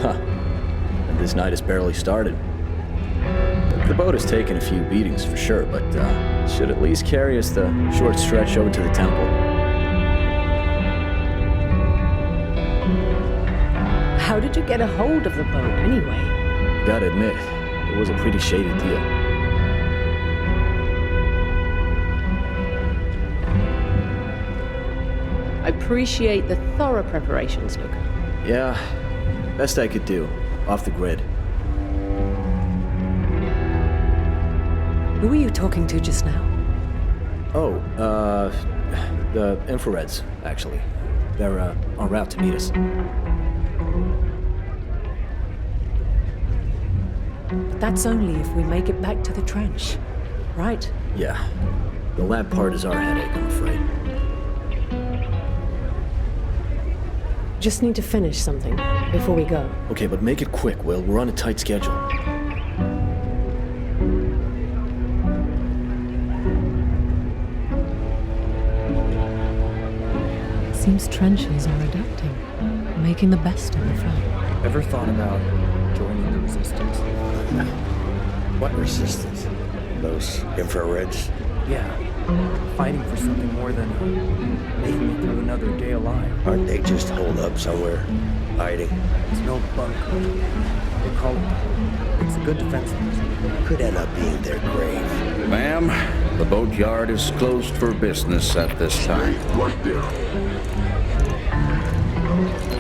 Speaker 1: Huh. And this night has barely started. The boat has taken a few beatings for sure, but should at least carry us the short stretch over to the temple.
Speaker 2: How did you get a hold of the boat, anyway?
Speaker 1: Gotta admit, it was a pretty shady deal.
Speaker 2: I appreciate the thorough preparations, Luca.
Speaker 1: Yeah, best I could do, off the grid.
Speaker 2: Who were you talking to just now?
Speaker 1: Oh, the infrareds, actually. They're, en route to meet us.
Speaker 2: But that's only if we make it back to the trench, right?
Speaker 1: Yeah. The lab part is our headache, I'm afraid.
Speaker 2: Just need to finish something before we go.
Speaker 1: Okay, but make it quick, Will. We're on a tight schedule.
Speaker 2: Seems trenches are adapting, making the best of the fight.
Speaker 11: Ever thought about joining the resistance?
Speaker 1: What resistance? Those infrareds?
Speaker 11: Yeah. Fighting for something more than making it through another day alive.
Speaker 1: Aren't they just holed up somewhere, hiding?
Speaker 11: It's no bunker. They call it. It's a good defense.
Speaker 1: Could end up being their grave.
Speaker 12: Ma'am, the boatyard is closed for business at this time.
Speaker 17: Right there.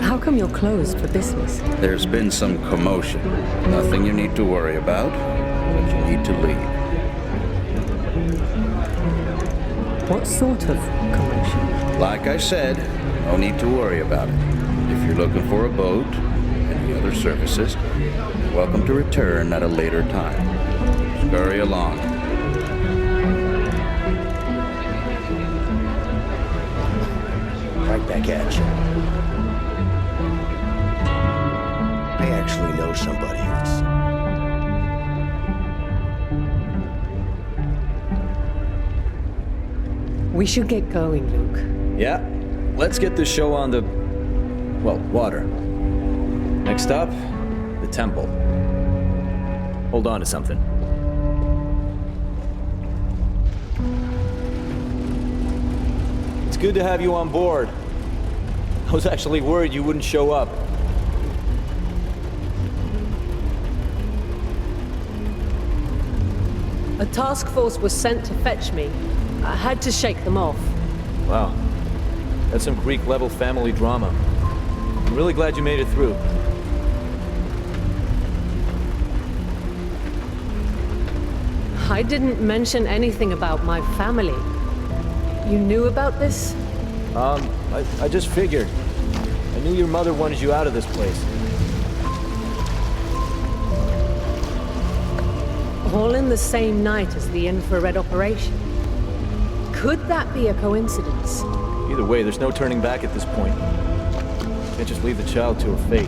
Speaker 2: How come you're closed for business?
Speaker 12: There's been some commotion. Nothing you need to worry about, but you need to leave.
Speaker 2: What sort of commotion?
Speaker 12: Like I said, no need to worry about it. If you're looking for a boat, any other services, you're welcome to return at a later time. Scurry along.
Speaker 1: Right back at you. I actually know somebody who's...
Speaker 2: We should get going, Luke.
Speaker 1: Yeah, let's get this show on the... well, water. Next up, the temple. Hold on to something. It's good to have you on board. I was actually worried you wouldn't show up.
Speaker 2: A task force was sent to fetch me. I had to shake them off.
Speaker 1: Wow.
Speaker 11: That's some Greek-level family drama. I'm really glad you made it through.
Speaker 2: I didn't mention anything about my family. You knew about this?
Speaker 11: I just figured. I knew your mother wanted you out of this place.
Speaker 2: All in the same night as the infrared operation. Could that be a coincidence?
Speaker 11: Either way, there's no turning back at this point. Can't just leave the child to her fate.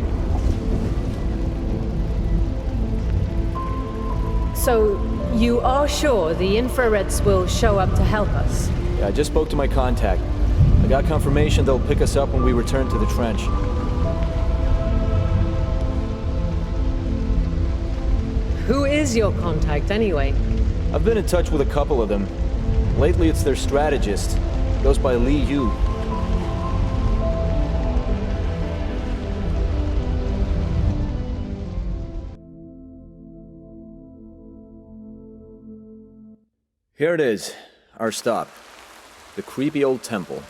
Speaker 2: So, you are sure the infrareds will show up to help us?
Speaker 11: Yeah, I just spoke to my contact. I got confirmation they'll pick us up when we return to the trench.
Speaker 2: Who is your contact, anyway?
Speaker 11: I've been in touch with a couple of them. Lately, it's their strategist. Goes by Li Yu. Here it is, our stop. The creepy old temple.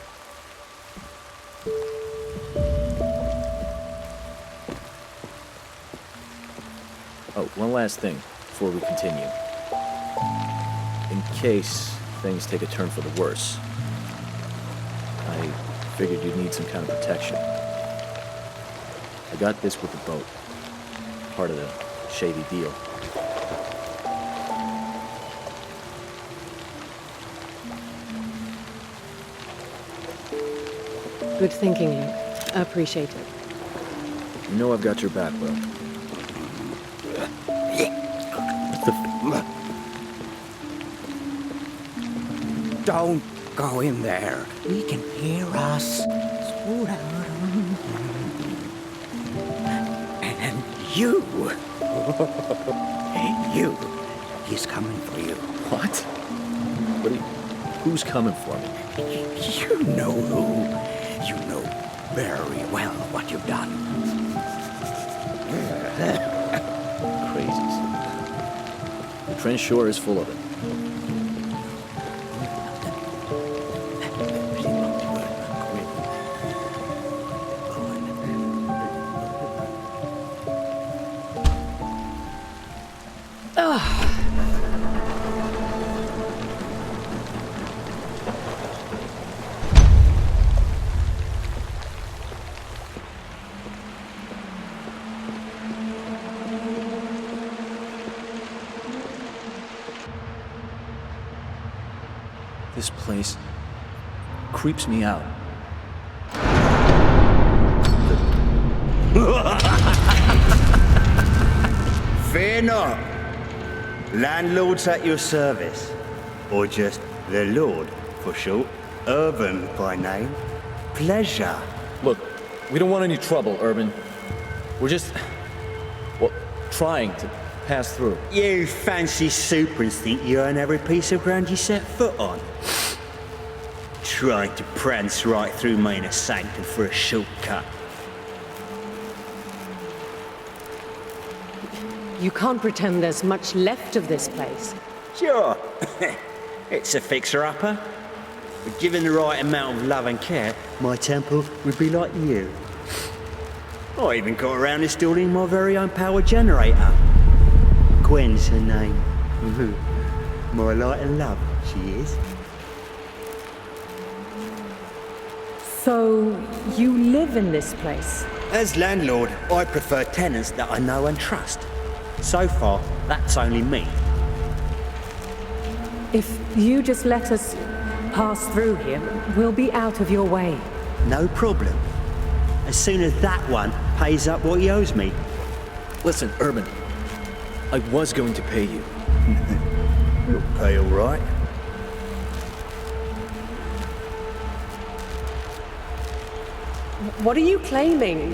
Speaker 11: Oh, one last thing before we continue. In case things take a turn for the worse, I figured you'd need some kind of protection. I got this with the boat. Part of the shady deal.
Speaker 2: Good thinking, Luke. I appreciate it.
Speaker 11: You know I've got your back, Will.
Speaker 1: Don't go in there. He can hear us. And you. He's coming for you.
Speaker 11: What? Who's coming for me?
Speaker 1: You know who. You know very well what you've done.
Speaker 11: Crazies. The trench sure is full of it. This place creeps me out.
Speaker 1: Fear not. Landlord's at your service. Or just the Lord, for short. Urban by name. Pleasure.
Speaker 11: Look, we don't want any trouble, Urban. We're just, well, trying to pass through.
Speaker 1: You fancy supers think you own every piece of ground you set foot on. Trying to prance right through my inner sanctum for a shortcut.
Speaker 2: You can't pretend there's much left of this place.
Speaker 1: Sure. It's a fixer-upper. But given the right amount of love and care, my temple would be like you. I even got around installing my very own power generator. Gwen's her name. My light and love, she is.
Speaker 2: So, you live in this place?
Speaker 1: As landlord, I prefer tenants that I know and trust. So far, that's only me.
Speaker 2: If you just let us pass through here, we'll be out of your way.
Speaker 1: No problem. As soon as that one pays up what he owes me.
Speaker 11: Listen, Urban, I was going to pay you.
Speaker 1: You'll pay all right.
Speaker 2: What are you claiming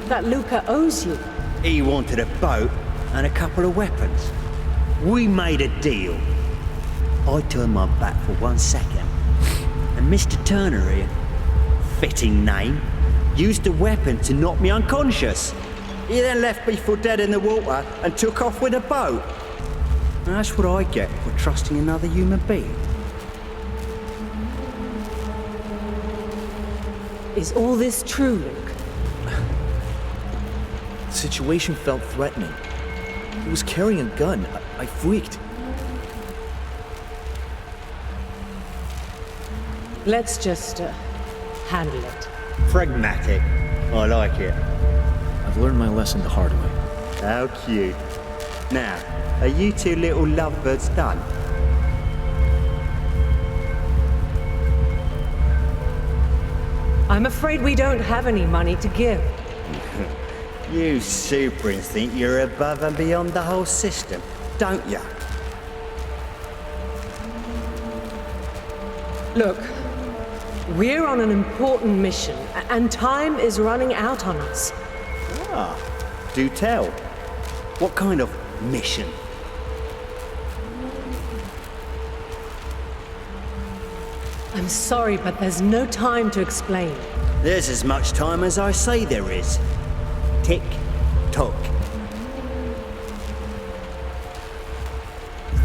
Speaker 2: that Luca owes you?
Speaker 1: He wanted a boat and a couple of weapons. We made a deal. I turned my back for 1 second. And Mr. Turner here, fitting name, used a weapon to knock me unconscious. He then left me for dead in the water and took off with a boat. And that's what I get for trusting another human being.
Speaker 2: Is all this true, Luke?
Speaker 11: The situation felt threatening. He was carrying a gun. I freaked.
Speaker 2: Let's just, handle it.
Speaker 1: Pragmatic. I like it.
Speaker 11: I've learned my lesson the hard way.
Speaker 1: How cute. Now, are you two little lovebirds done?
Speaker 2: I'm afraid we don't have any money to give.
Speaker 1: You Suprans think you're above and beyond the whole system, don't ya?
Speaker 2: Look, we're on an important mission, and time is running out on us.
Speaker 1: Ah, do tell. What kind of mission?
Speaker 2: I'm sorry, but there's no time to explain.
Speaker 1: There's as much time as I say there is. Tick tock.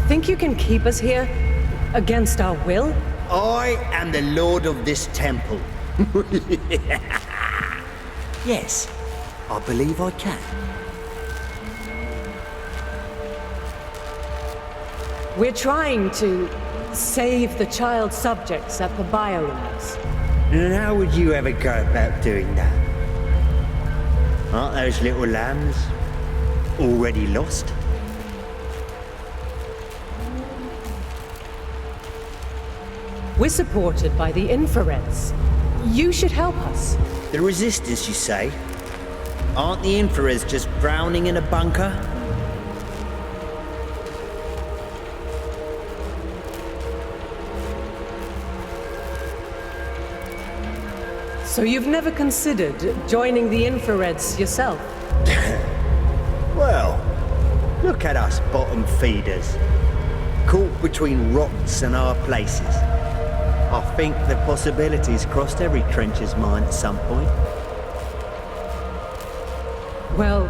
Speaker 2: Think you can keep us here? Against our will?
Speaker 1: I am the lord of this temple. Yes, I believe I can.
Speaker 2: We're trying to save the child subjects at the biolabs.
Speaker 1: And how would you ever go about doing that? Aren't those little lambs already lost?
Speaker 2: We're supported by the infrareds. You should help us.
Speaker 1: The resistance, you say? Aren't the infrareds just drowning in a bunker?
Speaker 2: So you've never considered joining the infrareds yourself?
Speaker 1: Well, look at us bottom feeders. Caught between rocks and our places. I think the possibilities crossed every trencher's mind at some point.
Speaker 2: Well,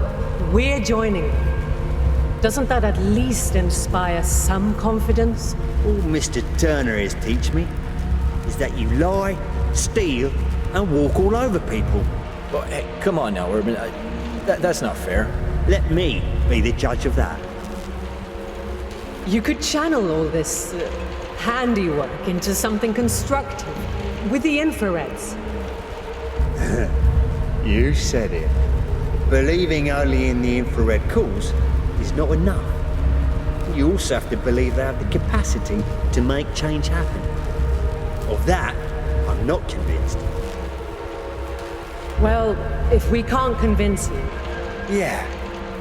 Speaker 2: we're joining them. Doesn't that at least inspire some confidence?
Speaker 1: All Mr. Turner is teach me is that you lie, steal, and walk all over people.
Speaker 11: Well, hey, come on now, Urban. That's not fair.
Speaker 1: Let me be the judge of that.
Speaker 2: You could channel all this handiwork into something constructive with the infrareds.
Speaker 1: You said it. Believing only in the infrared cause is not enough. You also have to believe they have the capacity to make change happen. Of that, I'm not convinced.
Speaker 2: Well, if we can't convince you...
Speaker 1: Yeah.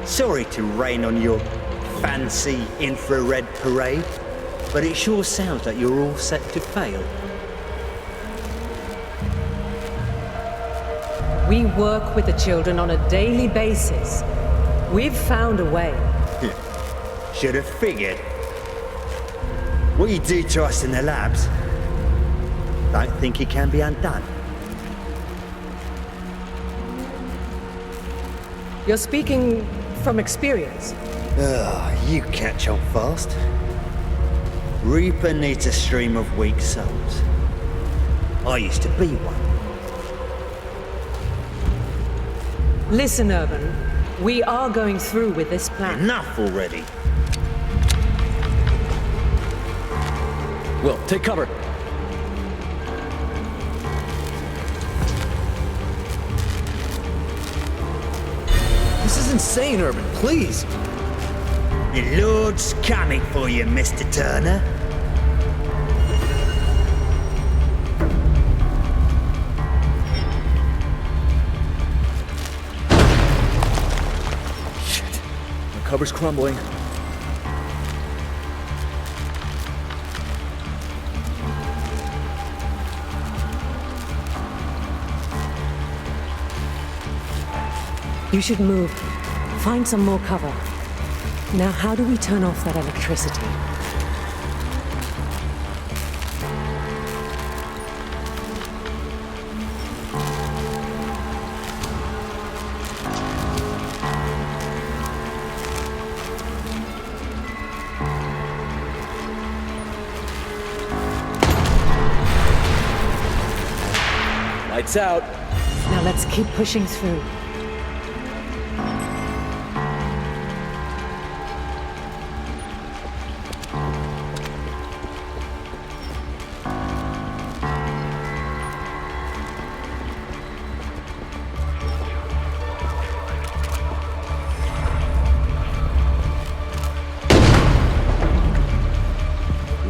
Speaker 1: Sorry to rain on your fancy infrared parade, but it sure sounds like you're all set to fail.
Speaker 2: We work with the children on a daily basis. We've found a way.
Speaker 1: Should have figured. What you do to us in the labs, don't think it can be undone.
Speaker 2: You're speaking from experience.
Speaker 1: You catch on fast. Reaper needs a stream of weak souls. I used to be one.
Speaker 2: Listen, Urban. We are going through with this plan.
Speaker 1: Enough already.
Speaker 11: Will, take cover. This is insane, Urban. Please.
Speaker 1: The Lord's coming for you, Mr. Turner.
Speaker 11: Shit. My cover's crumbling.
Speaker 2: You should move. Find some more cover. Now, how do we turn off that electricity?
Speaker 11: Lights out.
Speaker 2: Now let's keep pushing through.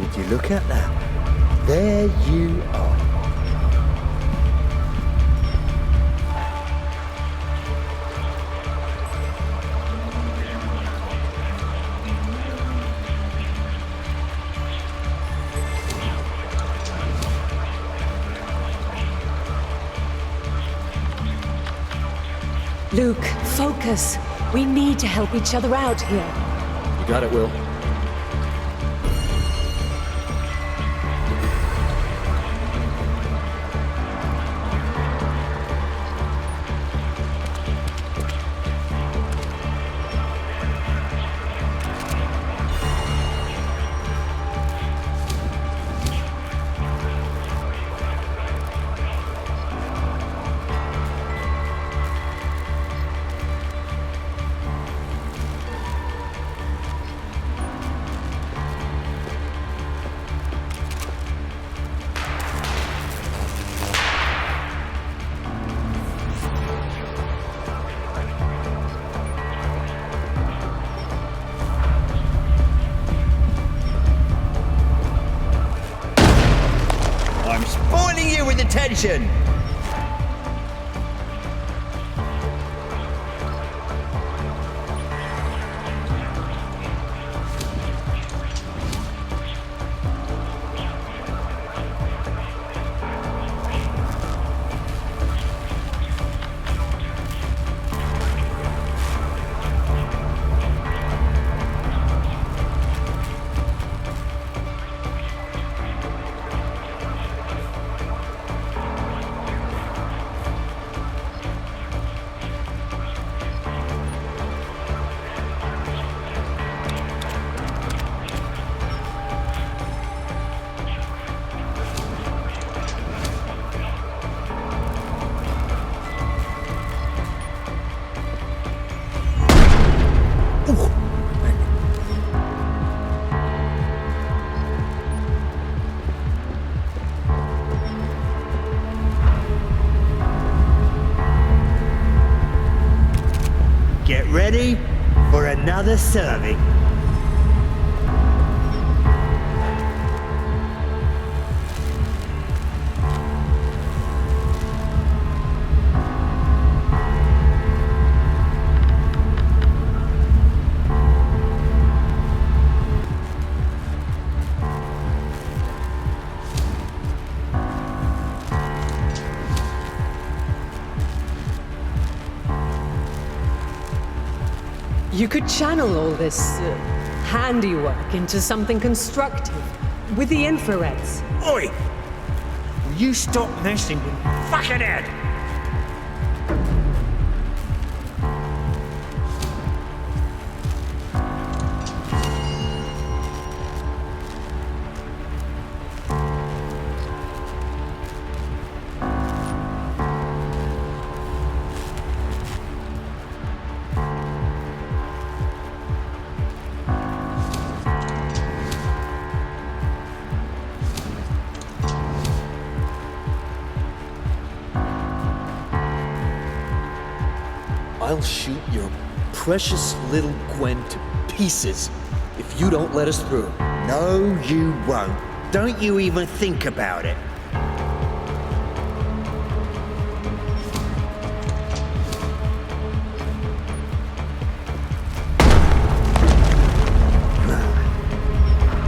Speaker 1: Would you look at that? There you are.
Speaker 2: Luke, focus. We need to help each other out here.
Speaker 11: You got it, Will.
Speaker 1: I'm spoiling you with attention! Get ready for another serving.
Speaker 2: You could channel all this handiwork into something constructive with the infrareds.
Speaker 1: Oi! Will you stop messing with my fucking head?
Speaker 11: I'll shoot your precious little Gwen to pieces if you don't let us through.
Speaker 1: No, you won't. Don't you even think about it.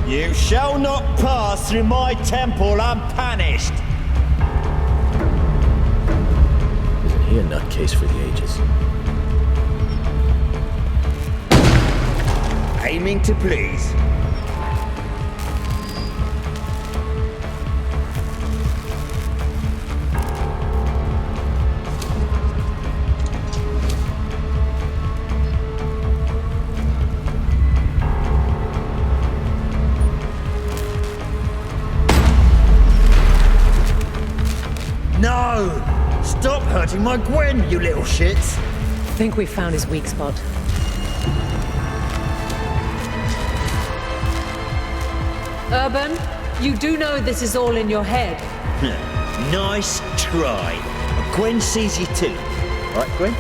Speaker 1: You shall not pass through my temple unpunished.
Speaker 11: Isn't he a nutcase for the ages?
Speaker 1: Aiming to please. No! Stop hurting my Gwen, you little shits!
Speaker 2: I think we found his weak spot. Urban, you do know this is all in your head.
Speaker 1: Nice try. But Gwen sees you too. Right, Gwen?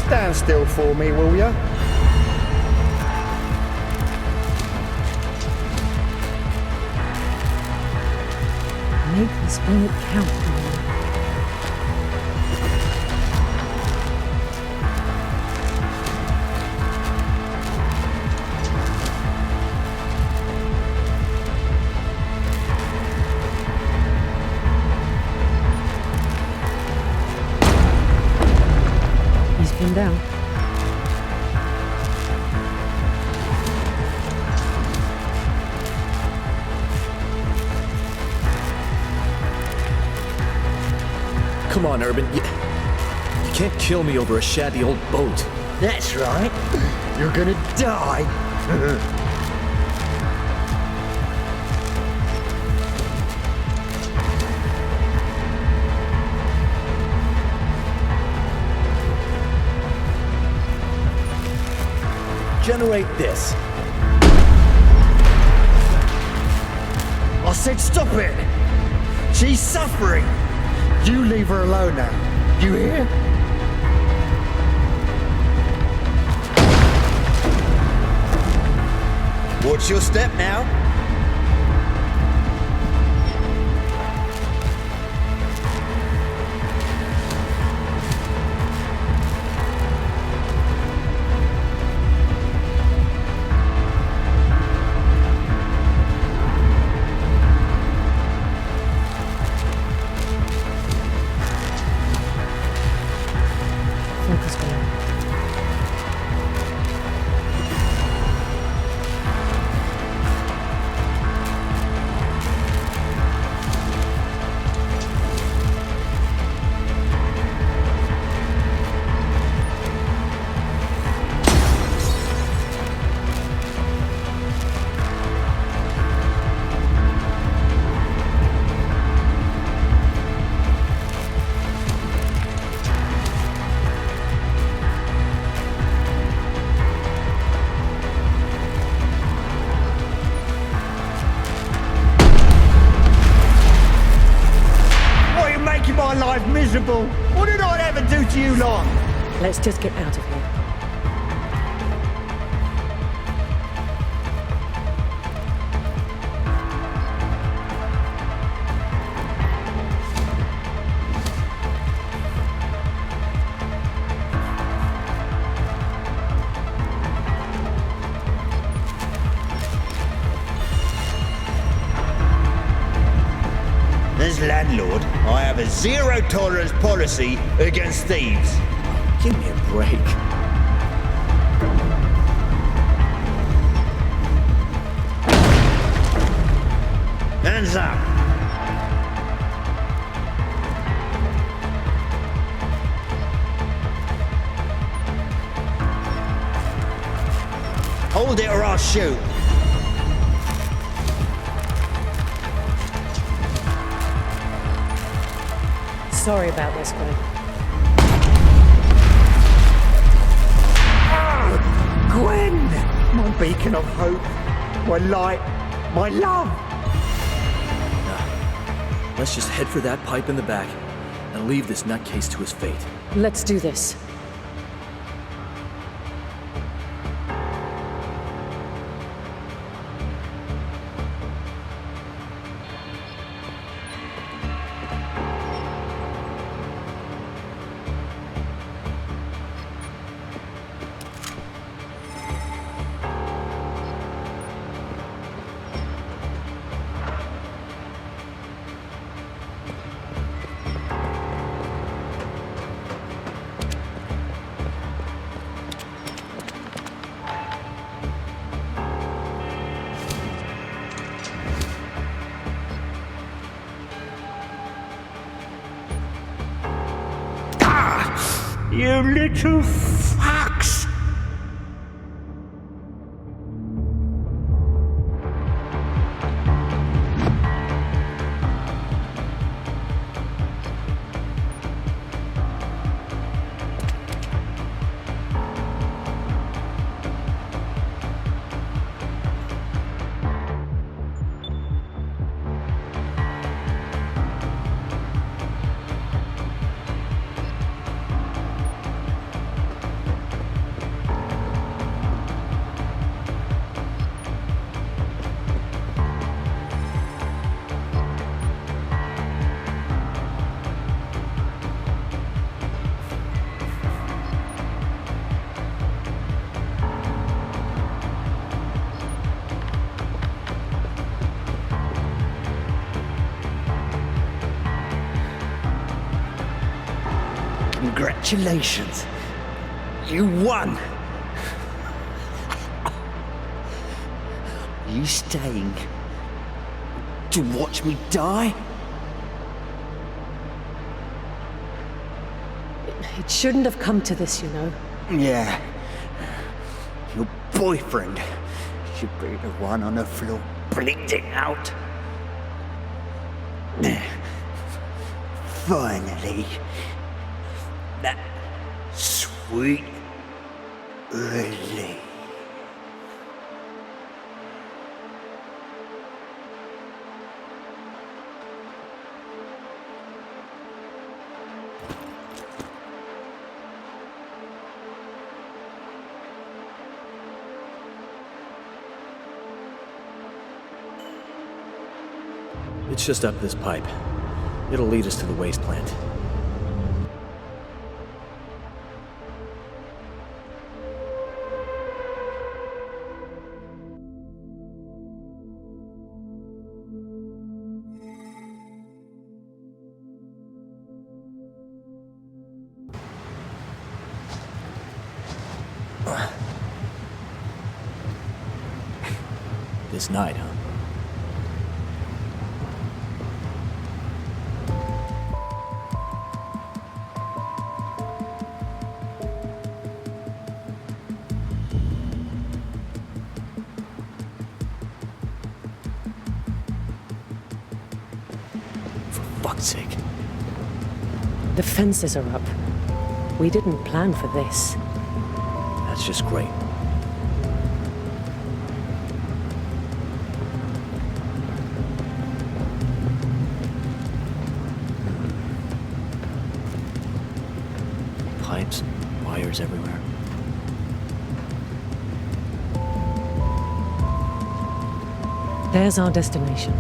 Speaker 10: Stand still for me, will ya?
Speaker 2: Make this moment count for me. He's been down.
Speaker 11: Come on, Urban. You can't kill me over a shabby old boat.
Speaker 1: That's right. You're gonna die.
Speaker 11: Generate this.
Speaker 1: I said stop it. She's suffering. You leave her alone now. You hear? Watch your step now.
Speaker 2: Focus, Wilona.
Speaker 1: Why are you making my life miserable? What did I ever do to you lot?
Speaker 2: Let's just get out of here.
Speaker 1: As landlord, I have a zero tolerance policy against thieves.
Speaker 11: Give me a break.
Speaker 1: Hands up. Hold it or I'll shoot.
Speaker 2: Sorry about this, Gwen.
Speaker 1: Gwen! My beacon of hope, my light, my love.
Speaker 11: Let's just head for that pipe in the back and leave this nutcase to his fate.
Speaker 2: Let's do this.
Speaker 1: You little fucks! Congratulations. You won. Are you staying to watch me die?
Speaker 2: It shouldn't have come to this, you know.
Speaker 1: Yeah. Your boyfriend should be the one on the floor bleeding out. Finally. That sweet relief.
Speaker 11: It's just up this pipe. It'll lead us to the waste plant. This night, huh? For fuck's sake.
Speaker 2: The fences are up. We didn't plan for this.
Speaker 11: That's just great. Pipes and wires everywhere.
Speaker 2: There's our destination.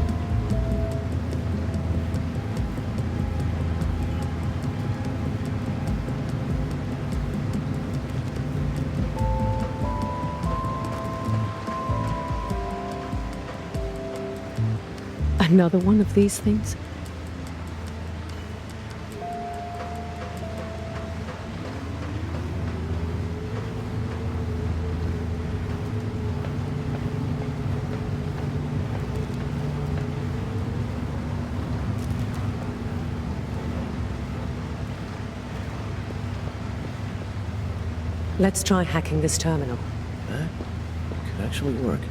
Speaker 2: Another one of these things? Let's try hacking this terminal.
Speaker 11: That could actually work.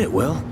Speaker 11: did it, Will.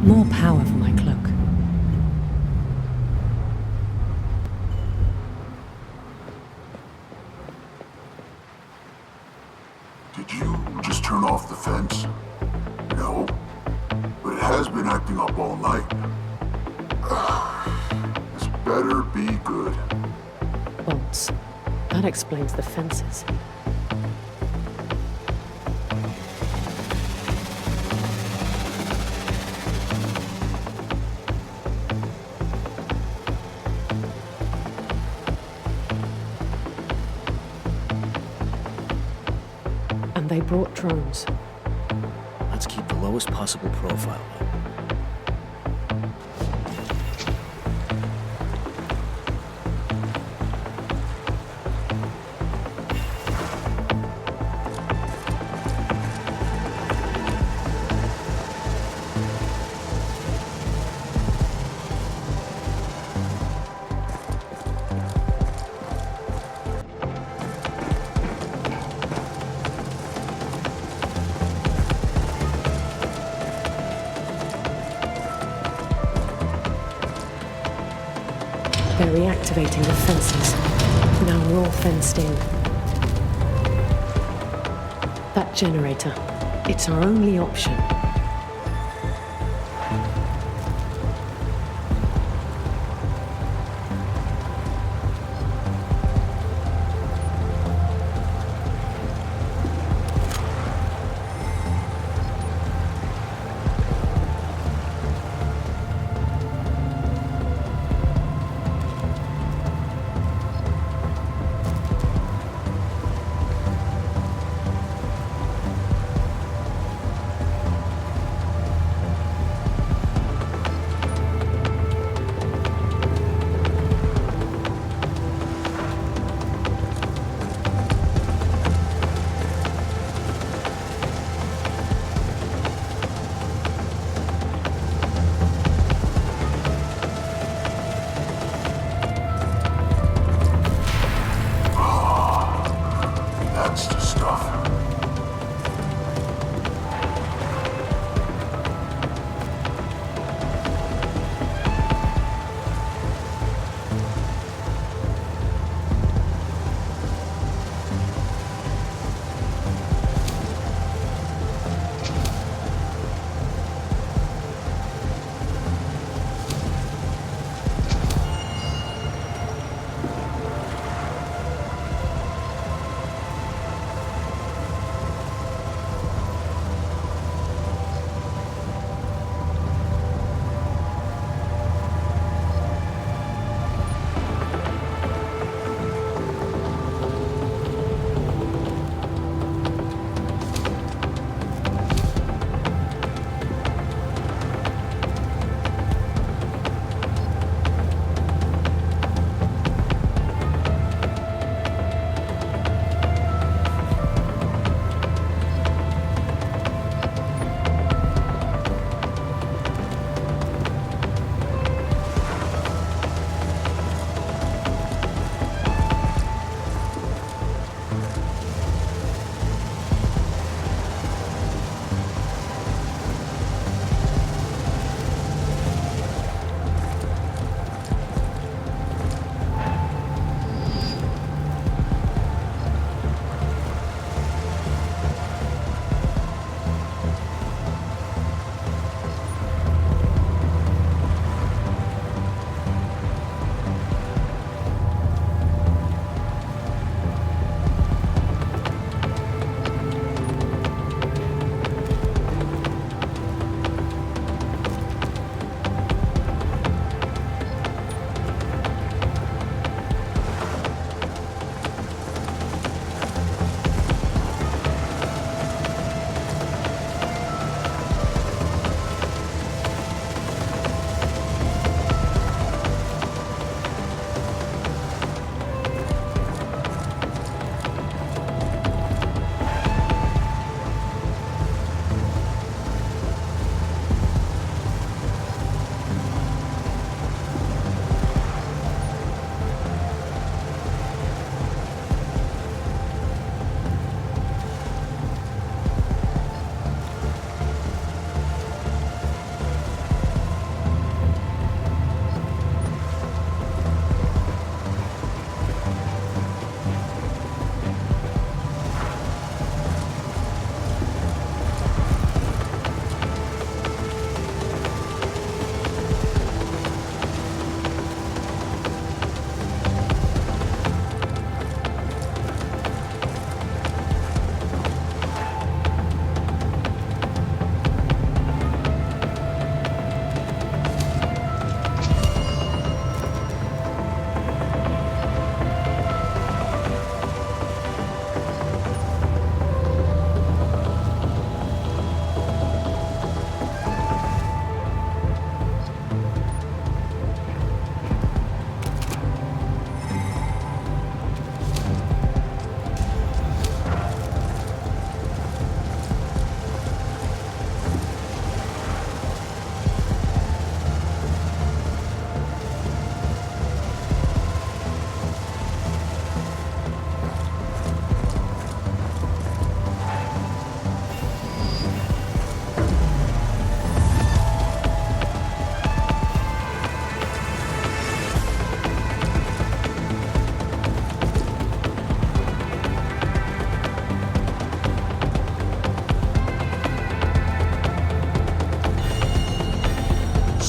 Speaker 2: More power for my cloak.
Speaker 17: Did you just turn off the fence? No. But it has been acting up all night. This better be good.
Speaker 2: Bolts. That explains the fences. They brought drones.
Speaker 11: Let's keep the lowest possible profile.
Speaker 2: They're reactivating the fences. Now we're all fenced in. That generator. It's our only option.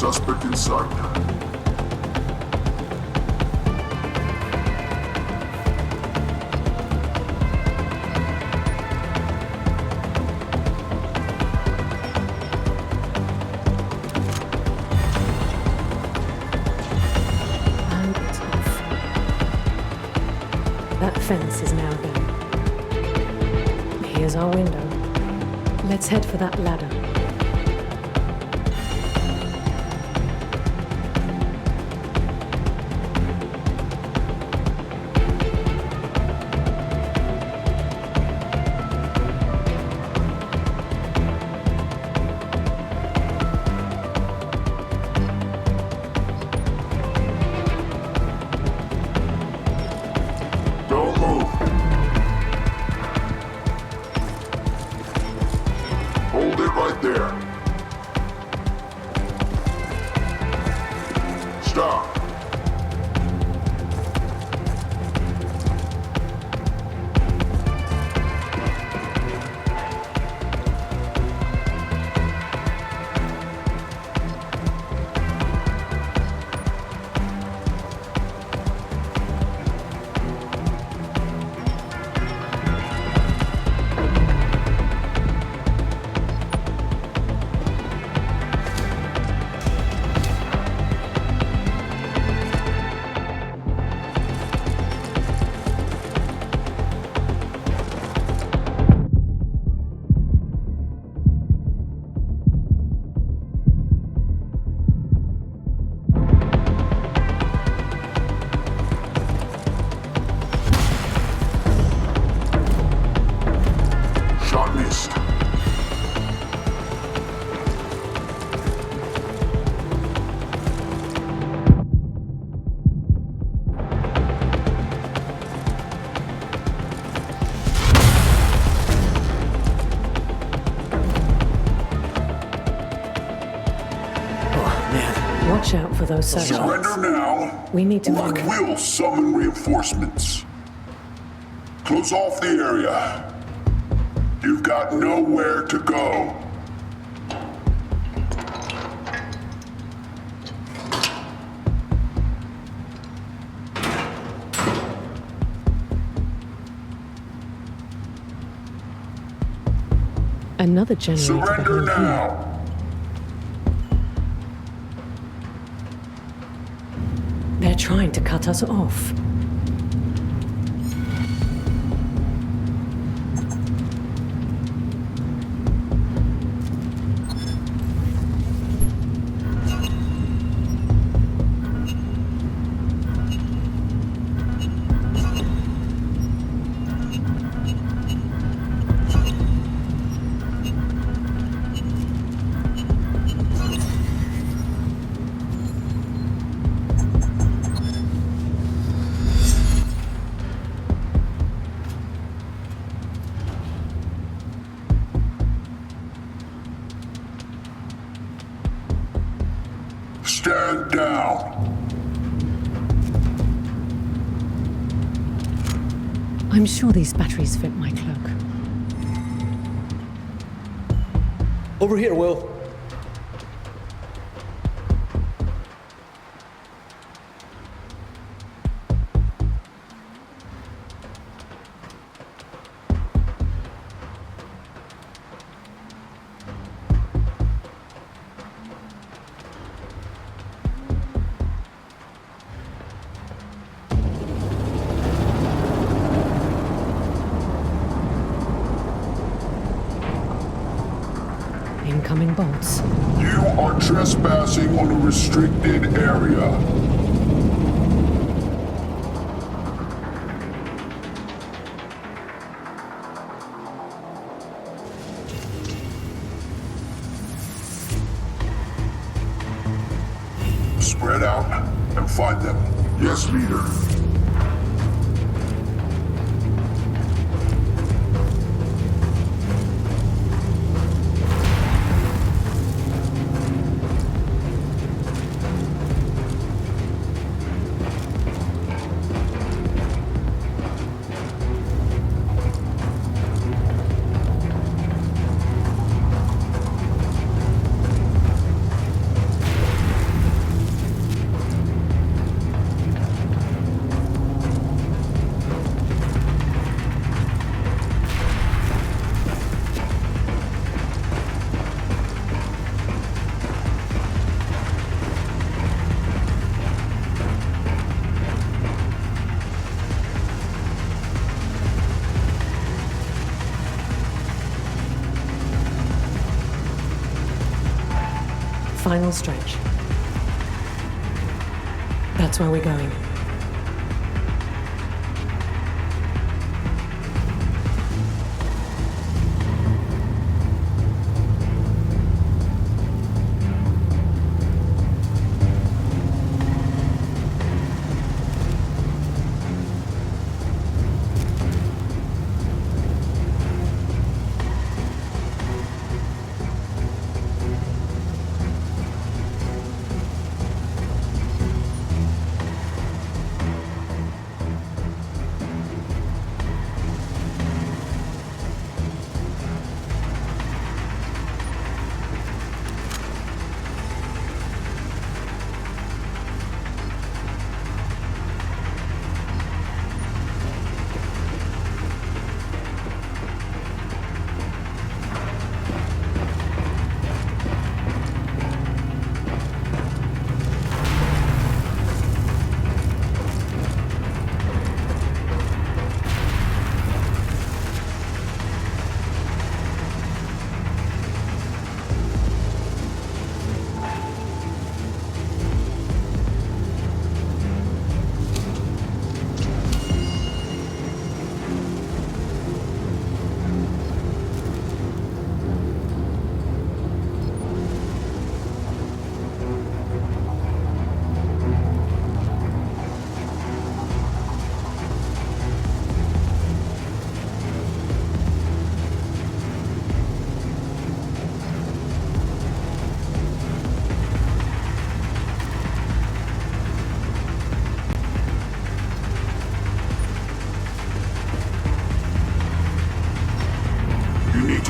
Speaker 17: Suspect in sight.
Speaker 2: That fence is now down. Here's our window. Let's head for that ladder. Watch out for those searchlights.
Speaker 17: Surrender now.
Speaker 2: We need to
Speaker 17: or I will summon reinforcements. Close off the area. You've got nowhere to go.
Speaker 2: Another generator.
Speaker 17: Surrender now.
Speaker 2: They're trying to cut us off.
Speaker 17: Stand down.
Speaker 2: I'm sure these batteries fit my cloak.
Speaker 13: Over here, Will.
Speaker 2: Incoming bolts.
Speaker 17: You are trespassing on a restricted area. Spread out and find them. Yes, leader.
Speaker 2: Final stretch. That's where we're going.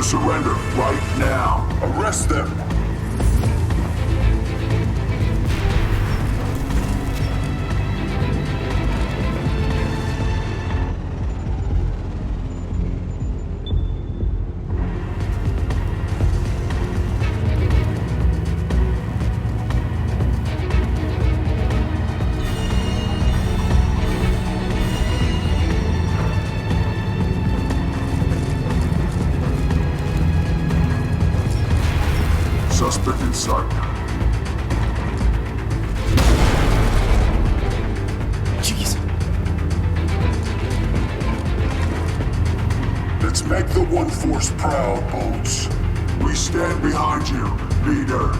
Speaker 17: Surrender right now. Arrest them. Suspect in sight.
Speaker 13: Jeez.
Speaker 17: Let's make the One Force proud, Bolts. We stand behind you, leader.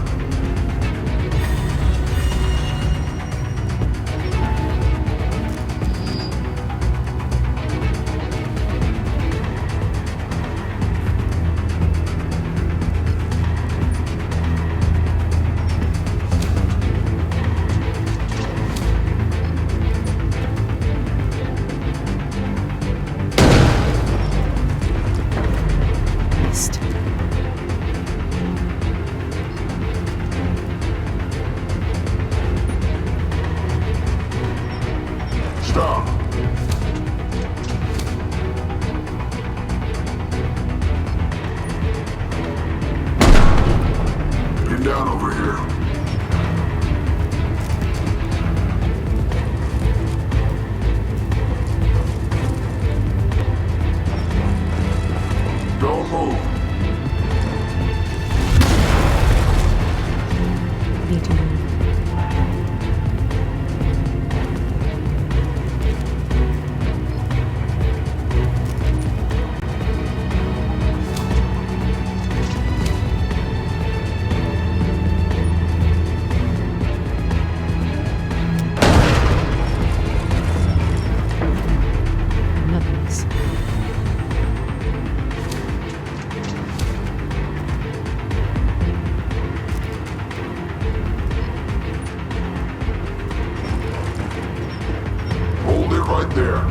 Speaker 17: Stop! Get down over here. Don't move. Right there.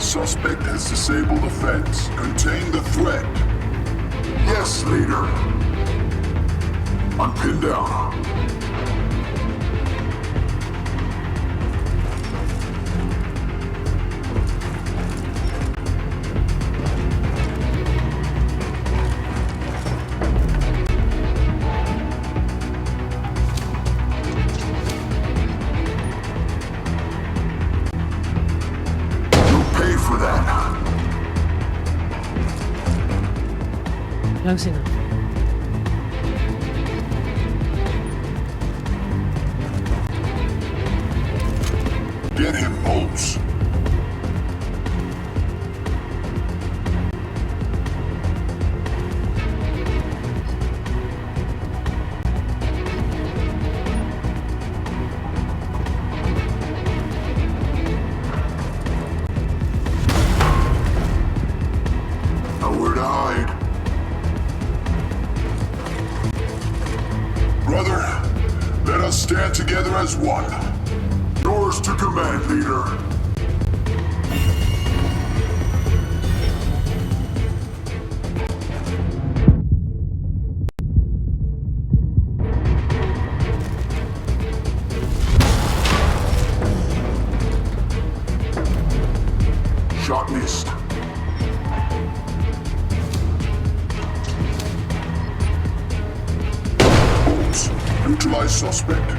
Speaker 17: Suspect has disabled the fence. Contain the threat. Yes, leader. I'm pinned down.
Speaker 2: Close enough.
Speaker 17: Get him, Bolts. Nowhere to hide. Brother, let us stand together as one. Yours to command, leader. Shot missed. Bolts, neutralize suspect.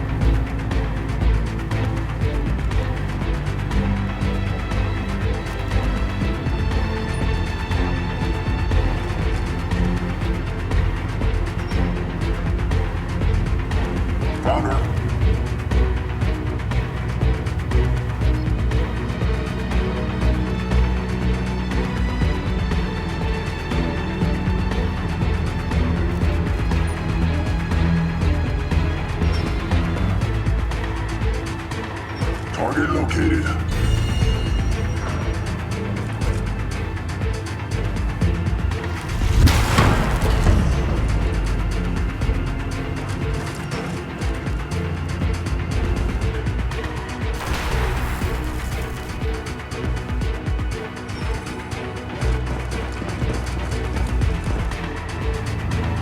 Speaker 17: Found her. Target located.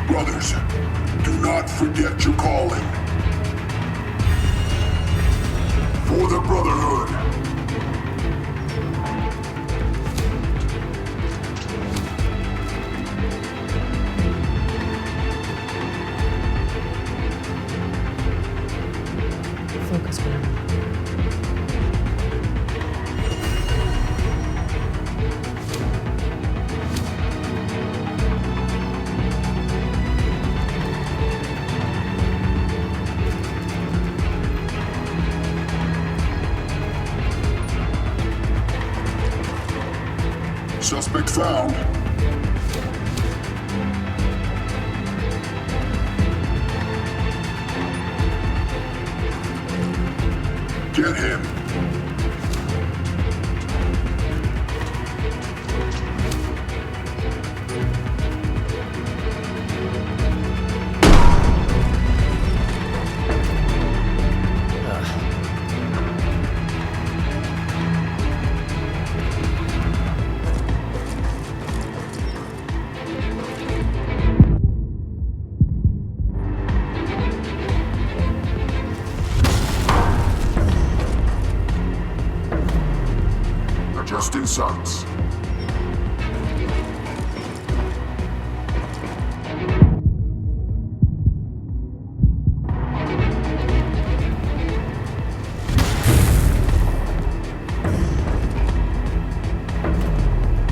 Speaker 17: Brothers, do not forget your calling. For the Brotherhood.
Speaker 2: Focus, Wilona.
Speaker 17: Suspect found. Get him. Adjusting sights.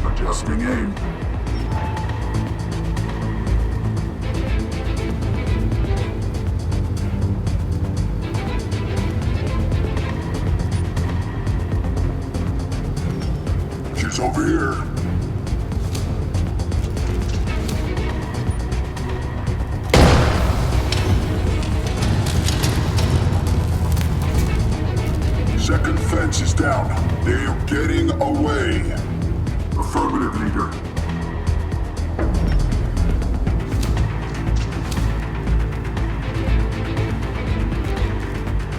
Speaker 17: Adjusting aim. She's over here. Second fence is down. They're getting away. Affirmative, leader.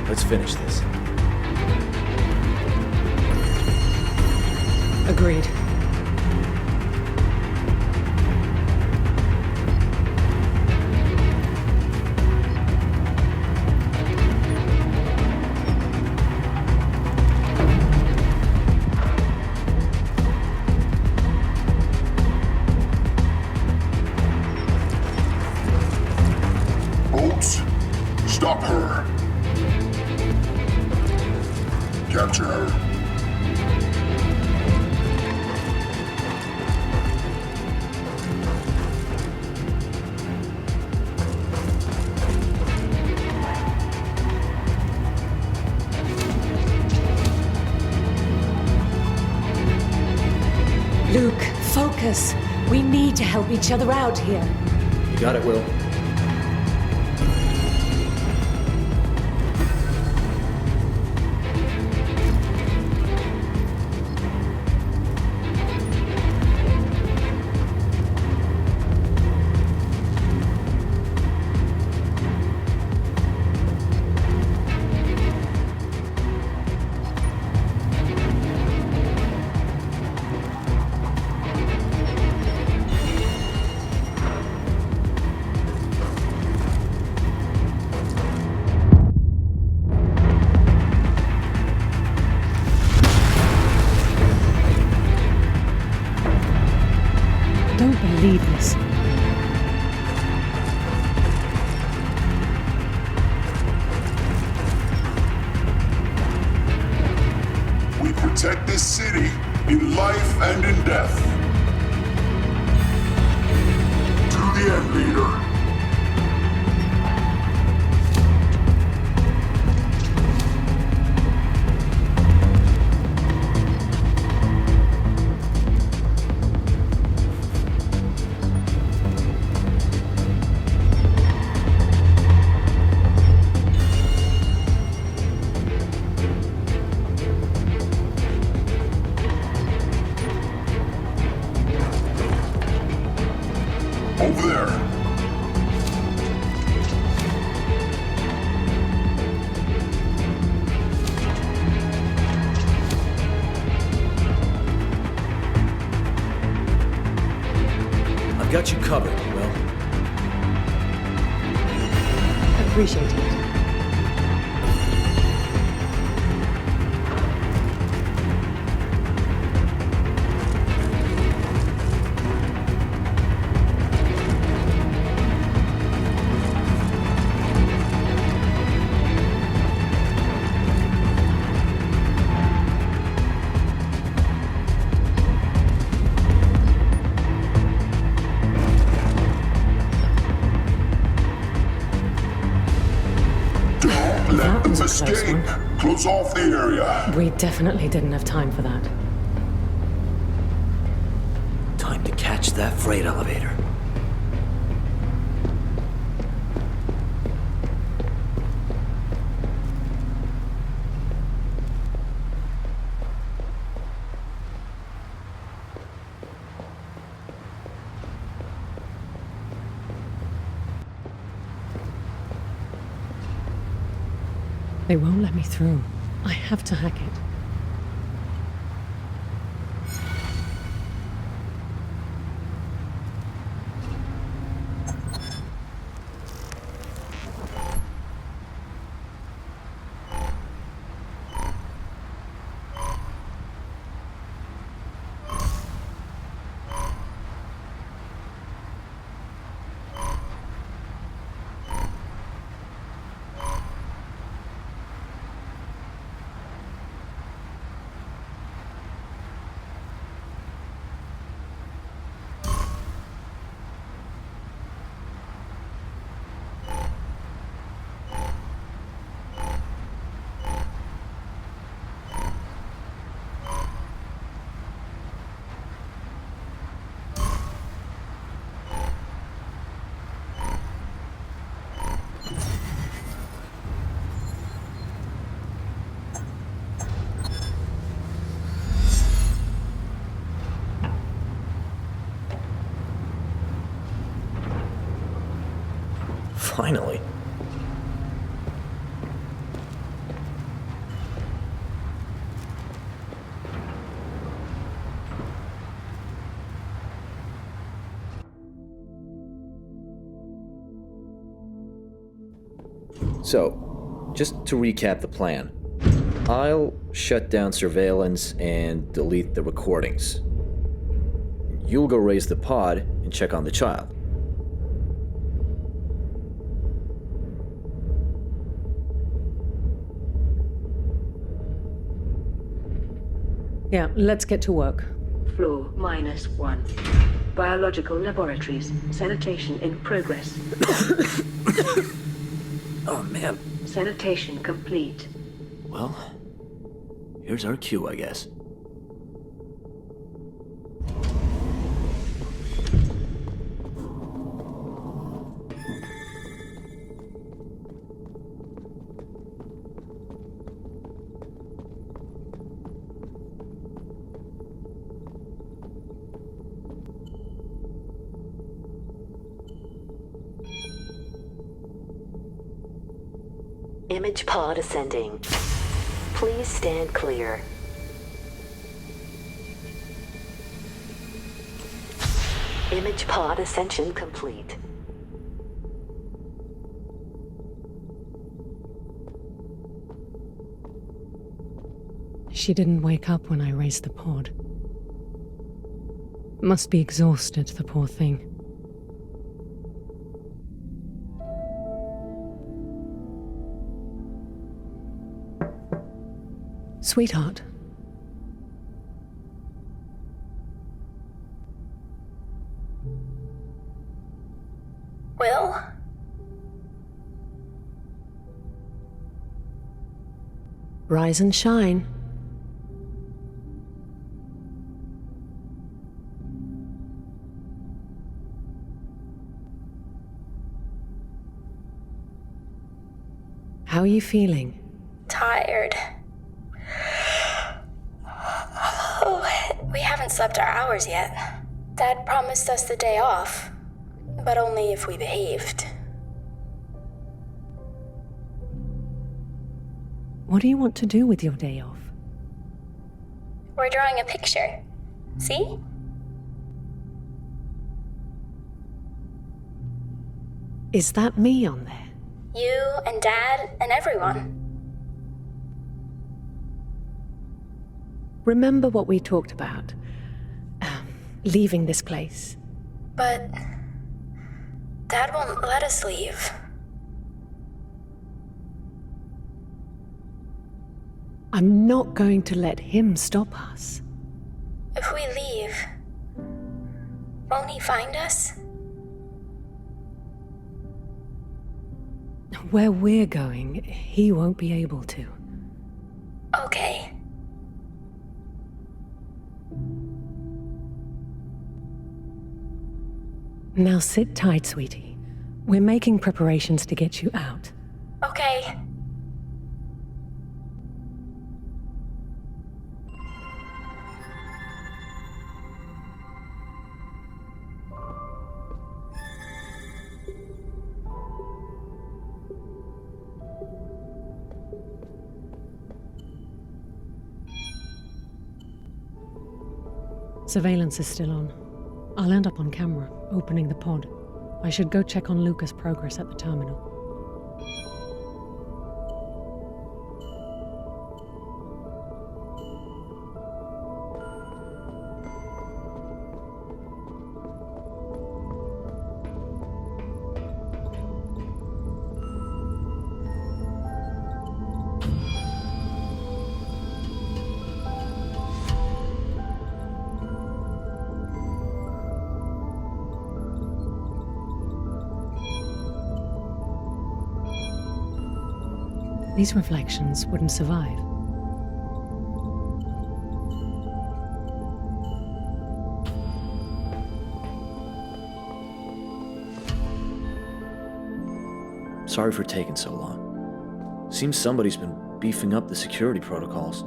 Speaker 11: Let's finish this.
Speaker 2: Agreed.
Speaker 17: Bolts, stop her. Capture her.
Speaker 2: Lucas, we need to help each other out here.
Speaker 11: You got it, Will.
Speaker 2: Don't believe this.
Speaker 14: We protect this city in life and in death. To the end, leader. Over there.
Speaker 11: I've got you covered, Will.
Speaker 2: Appreciate it.
Speaker 14: Let them escape. Close off the area.
Speaker 2: We definitely didn't have time for that.
Speaker 1: Time to catch that freight elevator.
Speaker 2: They won't let me through. I have to hack it.
Speaker 11: Finally. So, just to recap the plan. I'll shut down surveillance and delete the recordings. You'll go raise the pod and check on the child.
Speaker 2: Yeah, let's get to work.
Speaker 15: Floor -1. Biological laboratories. Sanitation in progress.
Speaker 11: Oh, man.
Speaker 15: Sanitation complete.
Speaker 11: Well, here's our cue, I guess.
Speaker 16: Image pod ascending. Please stand clear. Image pod ascension complete.
Speaker 2: She didn't wake up when I raised the pod. Must be exhausted, the poor thing. Sweetheart.
Speaker 24: Will?
Speaker 2: Rise and shine. How are you feeling?
Speaker 24: Tired. Oh, we haven't slept our hours yet. Dad promised us the day off, but only if we behaved.
Speaker 2: What do you want to do with your day off?
Speaker 24: We're drawing a picture. See?
Speaker 2: Is that me on there?
Speaker 24: You and Dad and everyone.
Speaker 2: Remember what we talked about? Leaving this place.
Speaker 24: But Dad won't let us leave.
Speaker 2: I'm not going to let him stop us.
Speaker 24: If we leave, won't he find us?
Speaker 2: Where we're going, he won't be able to.
Speaker 24: Okay.
Speaker 2: Now sit tight, sweetie. We're making preparations to get you out.
Speaker 24: Okay.
Speaker 2: Surveillance is still on. I'll end up on camera, opening the pod. I should go check on Luca's progress at the terminal. These reflections wouldn't survive.
Speaker 11: Sorry for taking so long. Seems somebody's been beefing up the security protocols.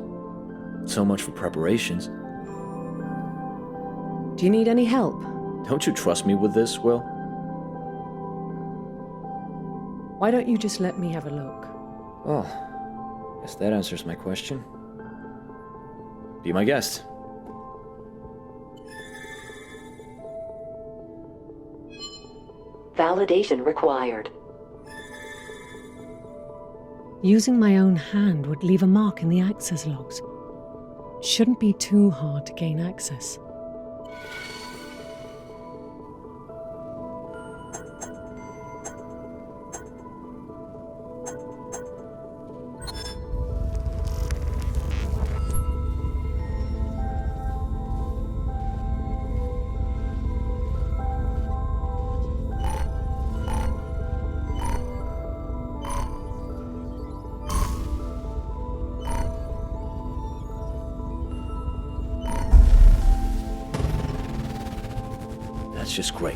Speaker 11: So much for preparations.
Speaker 2: Do you need any help?
Speaker 11: Don't you trust me with this, Will?
Speaker 2: Why don't you just let me have a look?
Speaker 11: Well, guess that answers my question. Be my guest.
Speaker 16: Validation required.
Speaker 2: Using my own hand would leave a mark in the access logs. Shouldn't be too hard to gain access.
Speaker 11: That's just great.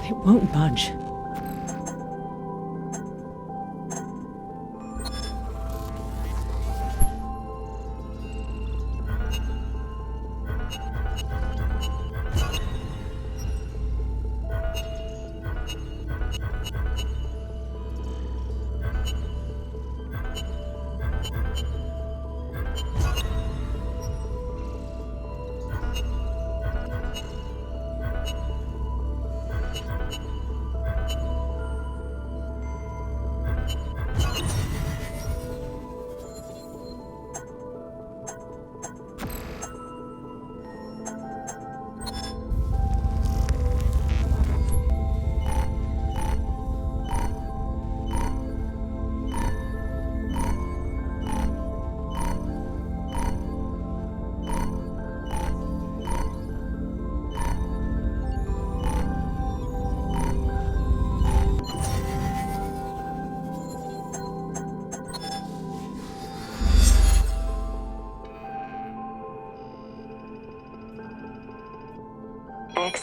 Speaker 2: It won't budge.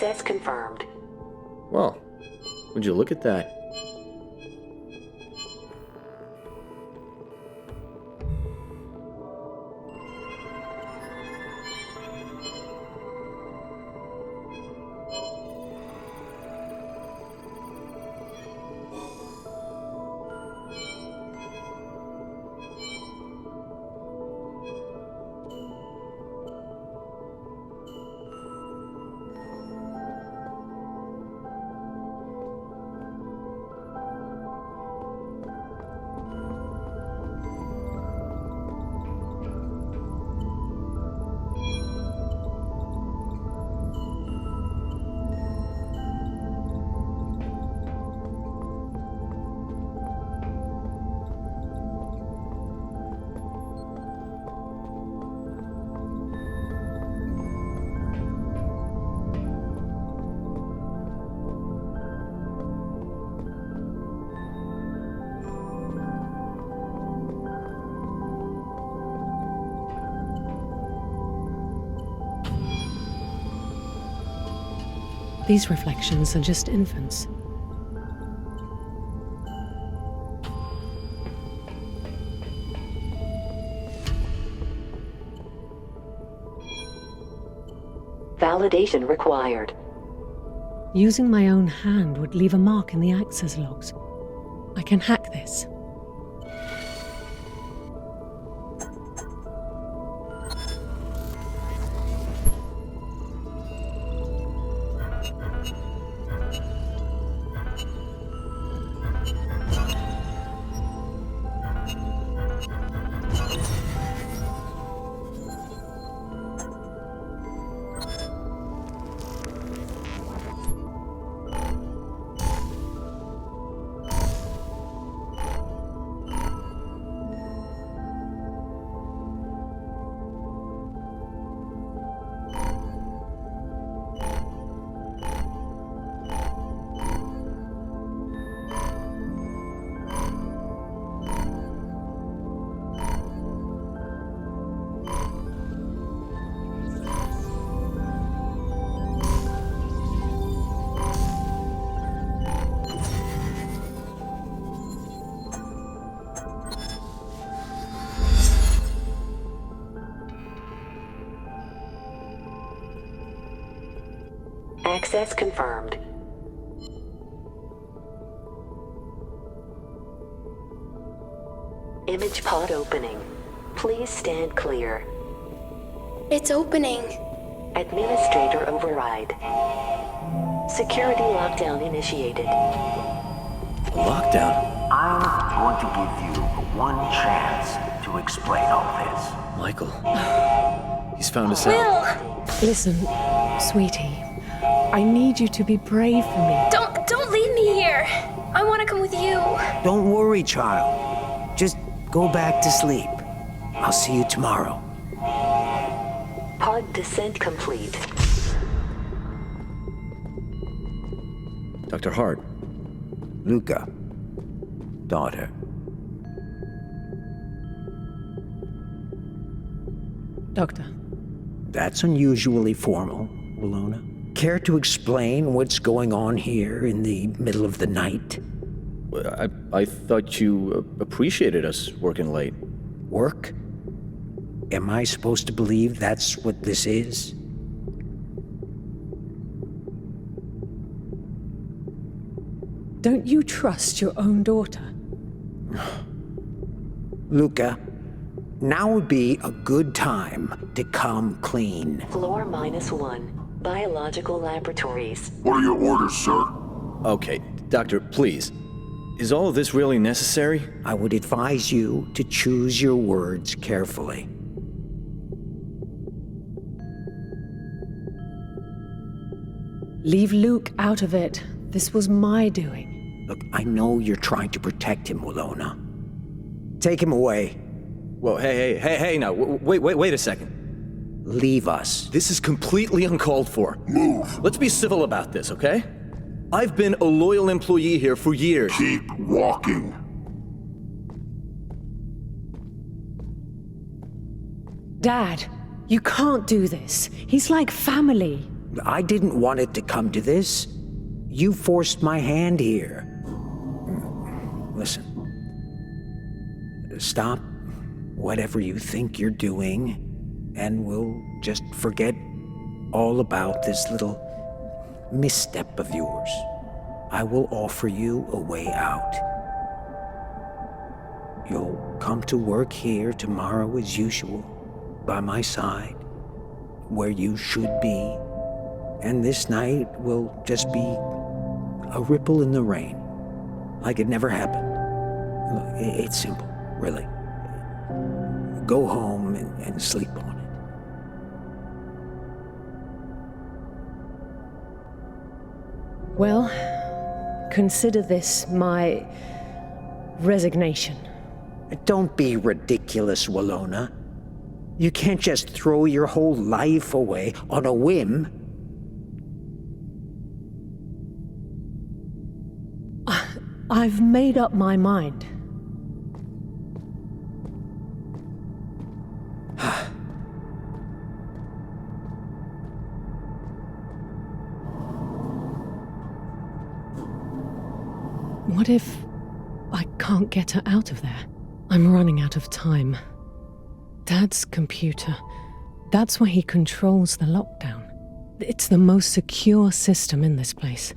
Speaker 16: Access confirmed.
Speaker 11: Well, would you look at that?
Speaker 2: These reflections are just infants.
Speaker 16: Validation required.
Speaker 2: Using my own hand would leave a mark in the access logs. I can hack this.
Speaker 16: Access confirmed. Image pod opening. Please stand clear.
Speaker 5: It's opening.
Speaker 16: Administrator override. Security lockdown initiated.
Speaker 11: Lockdown?
Speaker 18: I'm going to give you one chance to explain all this.
Speaker 11: Michael. He's found us out.
Speaker 2: Listen, sweetie. I need you to be brave for me.
Speaker 5: Don't leave me here. I want to come with you.
Speaker 1: Don't worry, child. Just go back to sleep. I'll see you tomorrow.
Speaker 16: Pod descent complete.
Speaker 11: Dr. Hart.
Speaker 1: Luca. Daughter.
Speaker 2: Doctor.
Speaker 1: That's unusually formal, Wilona. Care to explain what's going on here in the middle of the night?
Speaker 11: I thought you appreciated us working late.
Speaker 1: Work? Am I supposed to believe that's what this is?
Speaker 2: Don't you trust your own daughter?
Speaker 1: Luca, now would be a good time to come clean.
Speaker 16: Floor -1. Biological laboratories.
Speaker 14: What are your orders, sir?
Speaker 11: Okay, Doctor, please. Is all of this really necessary?
Speaker 1: I would advise you to choose your words carefully.
Speaker 2: Leave Luke out of it. This was my doing.
Speaker 1: Look, I know you're trying to protect him, Wilona. Take him away.
Speaker 11: Whoa, hey, now, wait a second.
Speaker 1: Leave us.
Speaker 11: This is completely uncalled for.
Speaker 14: Move.
Speaker 11: Let's be civil about this, okay? I've been a loyal employee here for years.
Speaker 14: Keep walking.
Speaker 2: Dad, you can't do this. He's like family.
Speaker 19: I didn't want it to come to this. You forced my hand here. Listen. Stop whatever you think you're doing, and we'll just forget all about this little misstep of yours. I will offer you a way out. You'll come to work here tomorrow as usual, by my side, where you should be, and this night will just be a ripple in the rain, like it never happened. It's simple, really. Go home and sleep on it.
Speaker 2: Well, consider this my resignation.
Speaker 19: Don't be ridiculous, Wilona. You can't just throw your whole life away on a whim.
Speaker 2: I've made up my mind. What if I can't get her out of there? I'm running out of time. Dad's computer, that's where he controls the lockdown. It's the most secure system in this place.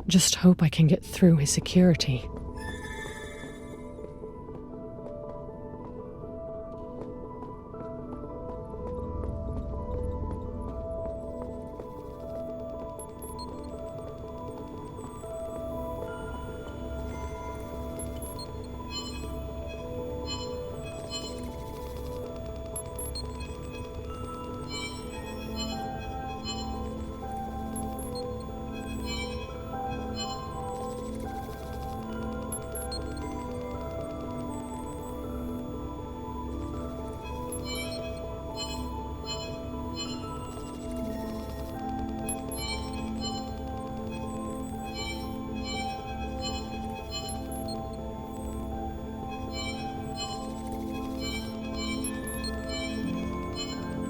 Speaker 2: Just hope I can get through his security.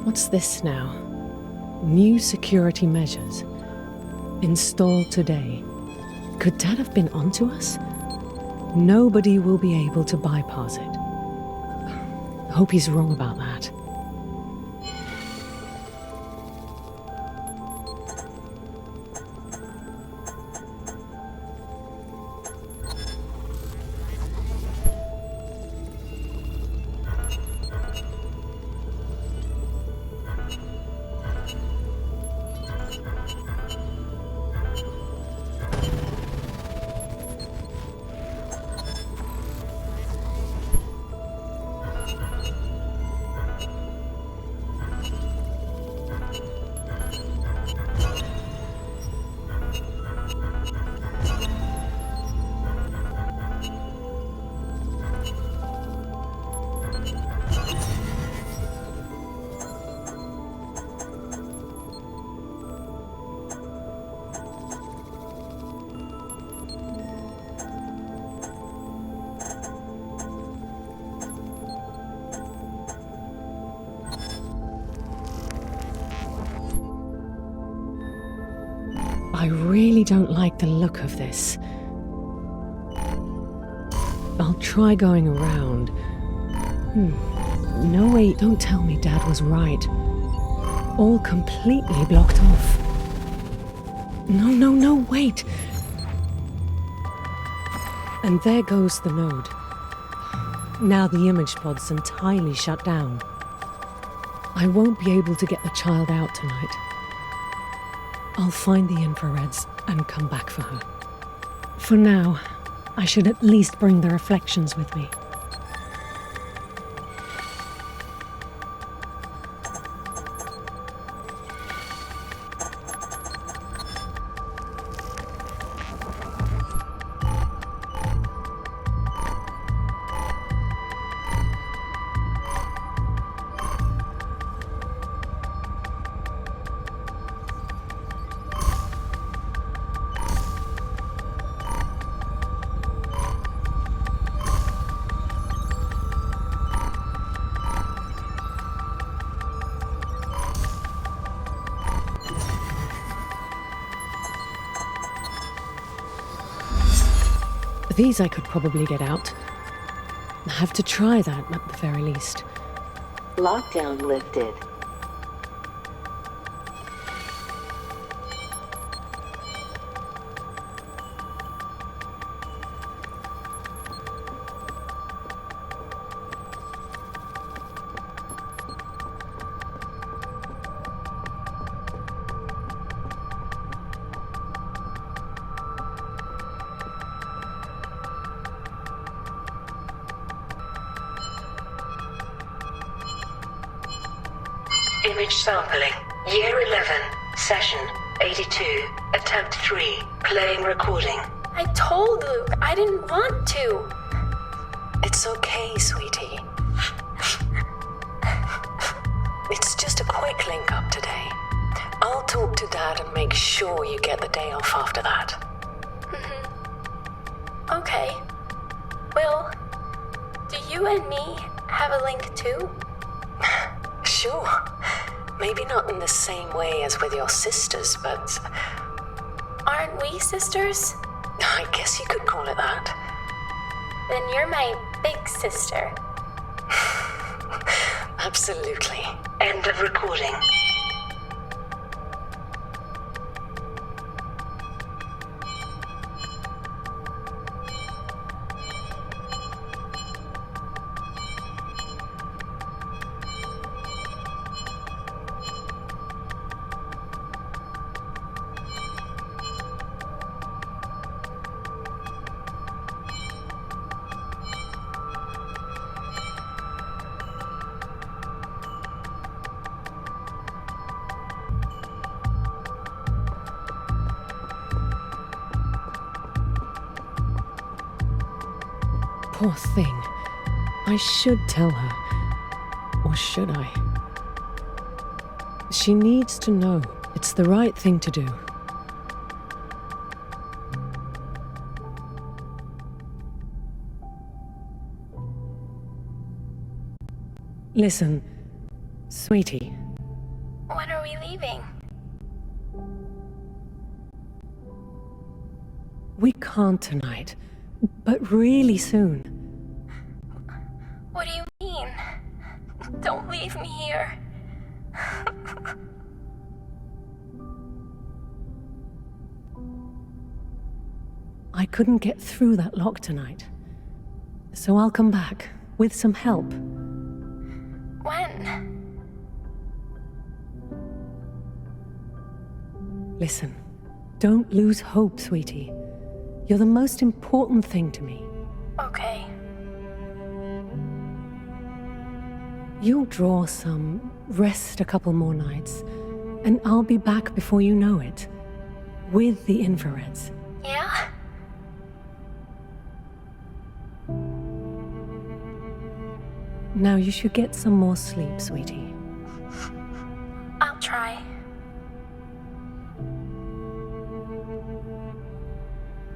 Speaker 2: What's this now? New security measures. Installed today. Could Dad have been onto us? Nobody will be able to bypass it. Hope he's wrong about that. I really don't like the look of this. I'll try going around. No, wait, don't tell me Dad was right. All completely blocked off. No, wait. And there goes the node. Now the image pod's entirely shut down. I won't be able to get the child out tonight. I'll find the infrareds and come back for her. For now, I should at least bring the reflections with me. these I could probably get out. I have to try that at the very least.
Speaker 16: Lockdown lifted.
Speaker 15: Image sampling. Year 11. Session 82. Attempt 3. Playing recording.
Speaker 5: I told Luke I didn't want to.
Speaker 20: It's okay, sweetie. It's just a quick link up today. I'll talk to Dad and make sure you get the day off after that.
Speaker 5: Okay. Will, do you and me have a link too?
Speaker 20: Sure. Maybe not in the same way as with your sisters, but...
Speaker 5: Aren't we sisters?
Speaker 20: I guess you could call it that.
Speaker 5: Then you're my big sister.
Speaker 20: Absolutely.
Speaker 15: End of recording.
Speaker 2: Poor thing. I should tell her. Or should I? She needs to know it's the right thing to do. Listen, sweetie.
Speaker 5: When are we leaving?
Speaker 2: We can't tonight, but really soon.
Speaker 5: What do you mean? Don't leave me here.
Speaker 2: I couldn't get through that lock tonight. So I'll come back with some help.
Speaker 5: When?
Speaker 2: Listen, don't lose hope, sweetie. You're the most important thing to me.
Speaker 5: Okay.
Speaker 2: You'll draw some, rest a couple more nights, and I'll be back before you know it. With the infrareds.
Speaker 5: Yeah?
Speaker 2: Now you should get some more sleep, sweetie.
Speaker 5: I'll try.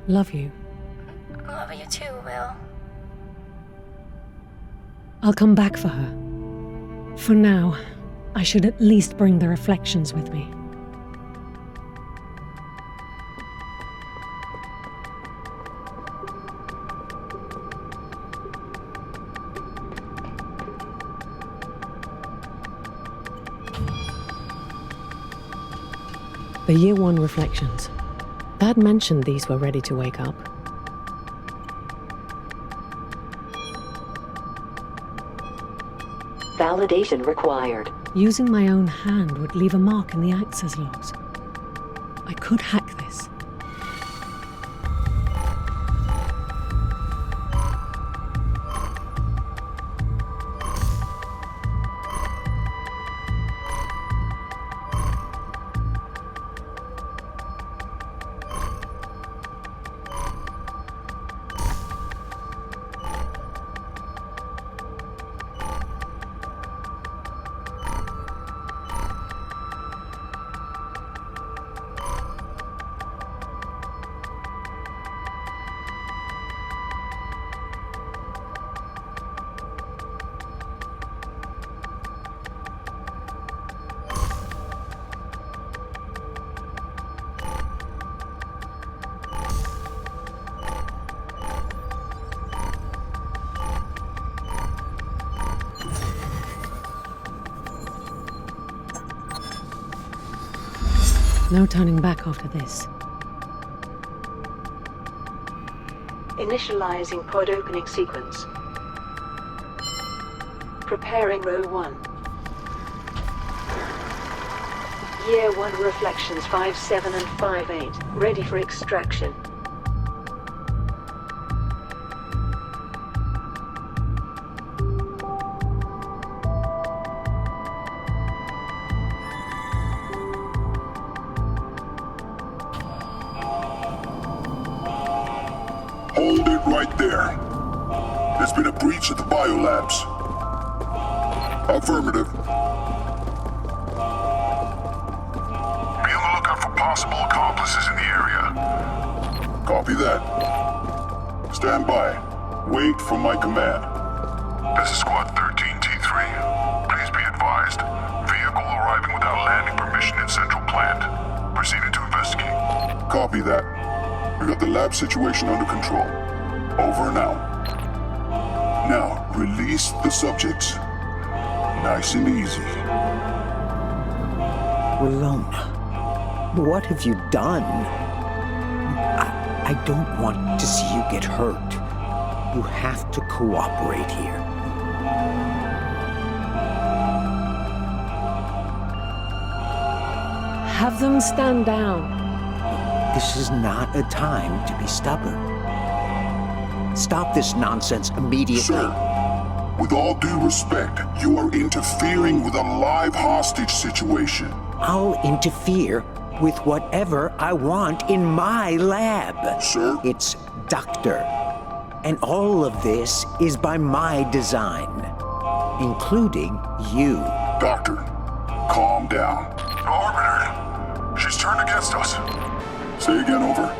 Speaker 2: Love you.
Speaker 5: Love you too, Will.
Speaker 2: I'll come back for her. For now, I should at least bring the reflections with me. The Year 1 reflections. Dad mentioned these were ready to wake up.
Speaker 16: Validation required.
Speaker 2: Using my own hand would leave a mark in the access logs. I could hack this. No turning back after this.
Speaker 15: Initializing pod opening sequence. Preparing row 1. Year 1 reflections 5-7 and 5-8. Ready for extraction.
Speaker 14: Hold it right there. There's been a breach at the biolabs. Affirmative.
Speaker 9: Be on the lookout for possible accomplices in the area.
Speaker 14: Copy that. Stand by. Wait for my command.
Speaker 9: This is Squad 13T3. Please be advised. Vehicle arriving without landing permission in Central Plant. Proceeding to investigate.
Speaker 14: Copy that. We got the lab situation under control. Over and out. Now, release the subjects. Nice and easy.
Speaker 19: Wilona, what have you done? I don't want to see you get hurt. You have to cooperate here.
Speaker 2: Have them stand down.
Speaker 19: This is not a time to be stubborn. Stop this nonsense immediately.
Speaker 14: Sir, with all due respect, you are interfering with a live hostage situation.
Speaker 19: I'll interfere with whatever I want in my lab.
Speaker 14: Sir?
Speaker 19: It's Doctor. And all of this is by my design, including you.
Speaker 14: Doctor, calm down.
Speaker 9: Arbiter, she's turned against us.
Speaker 14: Say again, over.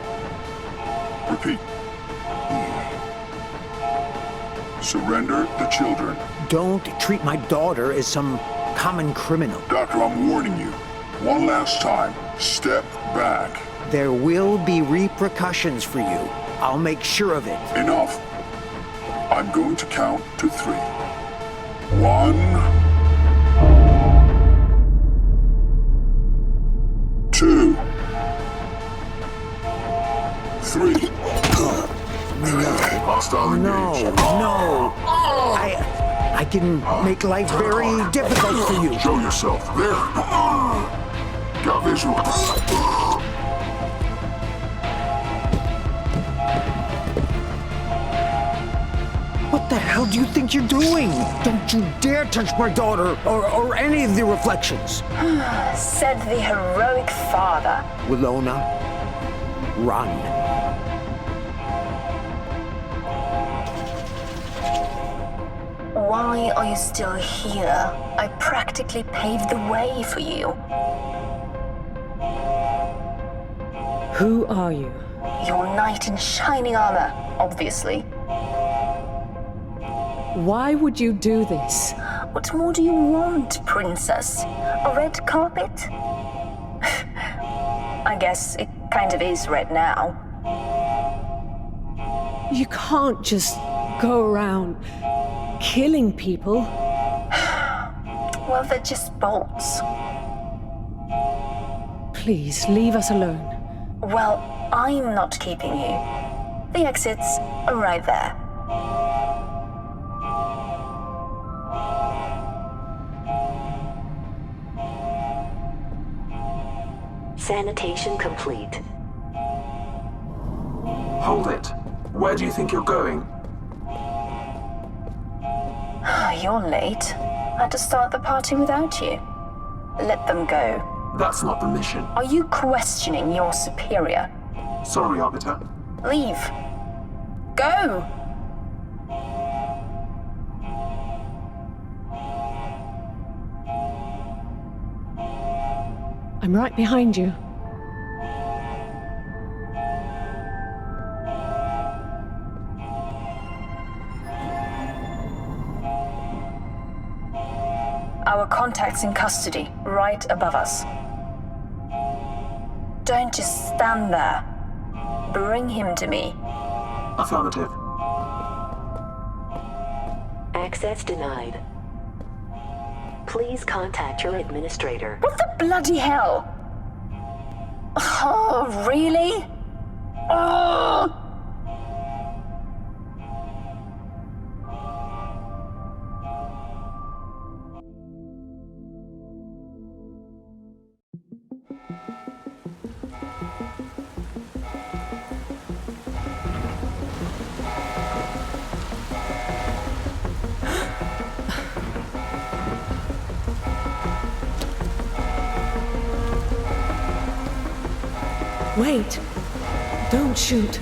Speaker 14: Repeat. Surrender the children.
Speaker 19: Don't treat my daughter as some common criminal.
Speaker 14: Doctor, I'm warning you. One last time. Step back.
Speaker 19: There will be repercussions for you. I'll make sure of it.
Speaker 14: Enough. I'm going to count to 3. 1, 2, 3.
Speaker 9: Hostile engaged.
Speaker 19: No. I can make life very difficult for you.
Speaker 9: Show yourself. There. Got visual.
Speaker 19: What the hell do you think you're doing? Don't you dare touch my daughter or any of the reflections.
Speaker 5: Said the heroic father.
Speaker 19: Wilona, run.
Speaker 5: Why are you still here? I practically paved the way for you.
Speaker 2: Who are you?
Speaker 5: Your knight in shining armor, obviously.
Speaker 2: Why would you do this?
Speaker 5: What more do you want, princess? A red carpet? I guess it kind of is red now.
Speaker 2: You can't just go around killing people.
Speaker 5: Well, they're just bolts.
Speaker 2: Please, leave us alone.
Speaker 5: Well, I'm not keeping you. The exits are right there.
Speaker 16: Sanitation complete.
Speaker 6: Hold it. Where do you think you're going?
Speaker 5: You're late. I had to start the party without you. Let them go.
Speaker 6: That's not the mission.
Speaker 5: Are you questioning your superior?
Speaker 6: Sorry, Arbiter.
Speaker 5: Leave. Go!
Speaker 2: I'm right behind you.
Speaker 5: Our contact's in custody, right above us. Don't just stand there. Bring him to me.
Speaker 6: Affirmative.
Speaker 16: Access denied. Please contact your administrator.
Speaker 5: What the bloody hell? Oh, really? Oh!
Speaker 2: Wait! Don't shoot.